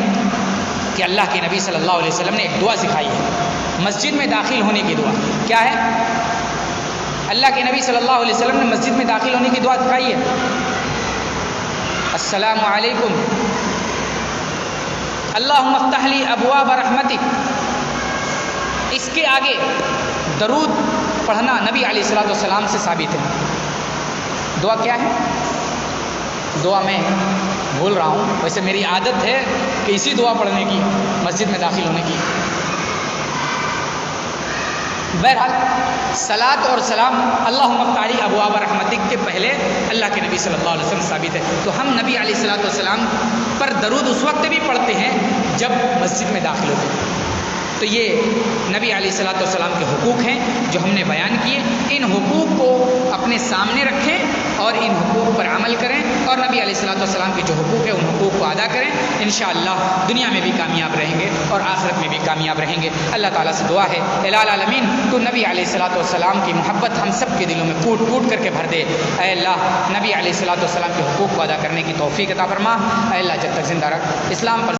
کہ اللہ کے نبی صلی اللہ علیہ وسلم نے ایک دعا سکھائی ہے مسجد میں داخل ہونے کی دعا۔ کیا ہے؟ اللہ کے نبی صلی اللہ علیہ وسلم نے مسجد میں داخل ہونے کی دعا سکھائی ہے، السلام علیکم اللہم افتح لی ابواب رحمتک۔ اس کے آگے درود پڑھنا نبی علیہ الصلوۃ والسلام سے ثابت ہے۔ دعا کیا ہے؟ دعا میں بھول رہا ہوں، ویسے میری عادت ہے کہ اسی دعا پڑھنے کی مسجد میں داخل ہونے کی۔ بہرحال صلاۃ اور سلام اللہم افتح لی ابواب رحمتک کے پہلے اللہ کے نبی صلی اللہ علیہ وسلم ثابت ہے، تو ہم نبی علیہ الصلوۃ والسلام پر درود اس وقت بھی پڑھتے ہیں جب مسجد میں داخل ہوتے ہیں۔ تو یہ نبی علیہ الصلوۃ والسلام کے حقوق ہیں جو ہم نے بیان کیے، ان حقوق کو اپنے سامنے رکھیں اور ان حقوق پر عمل کریں، اور نبی علیہ الصلوۃ والسلام کے جو حقوق ہیں ان حقوق کو ادا کریں، انشاءاللہ دنیا میں بھی کامیاب رہیں گے اور آخرت میں بھی کامیاب رہیں گے۔ اللہ تعالیٰ سے دعا ہے الہ العالمین تو نبی علیہ الصلوۃ والسلام کی محبت ہم سب کے دلوں میں کوٹ کوٹ کر کے بھر دے۔ اے اللہ نبی علیہ الصلوۃ والسلام کے حقوق کو ادا کرنے کی توفیق عطا فرما۔ اے اللہ جب تک زندہ رکھ، اسلام پر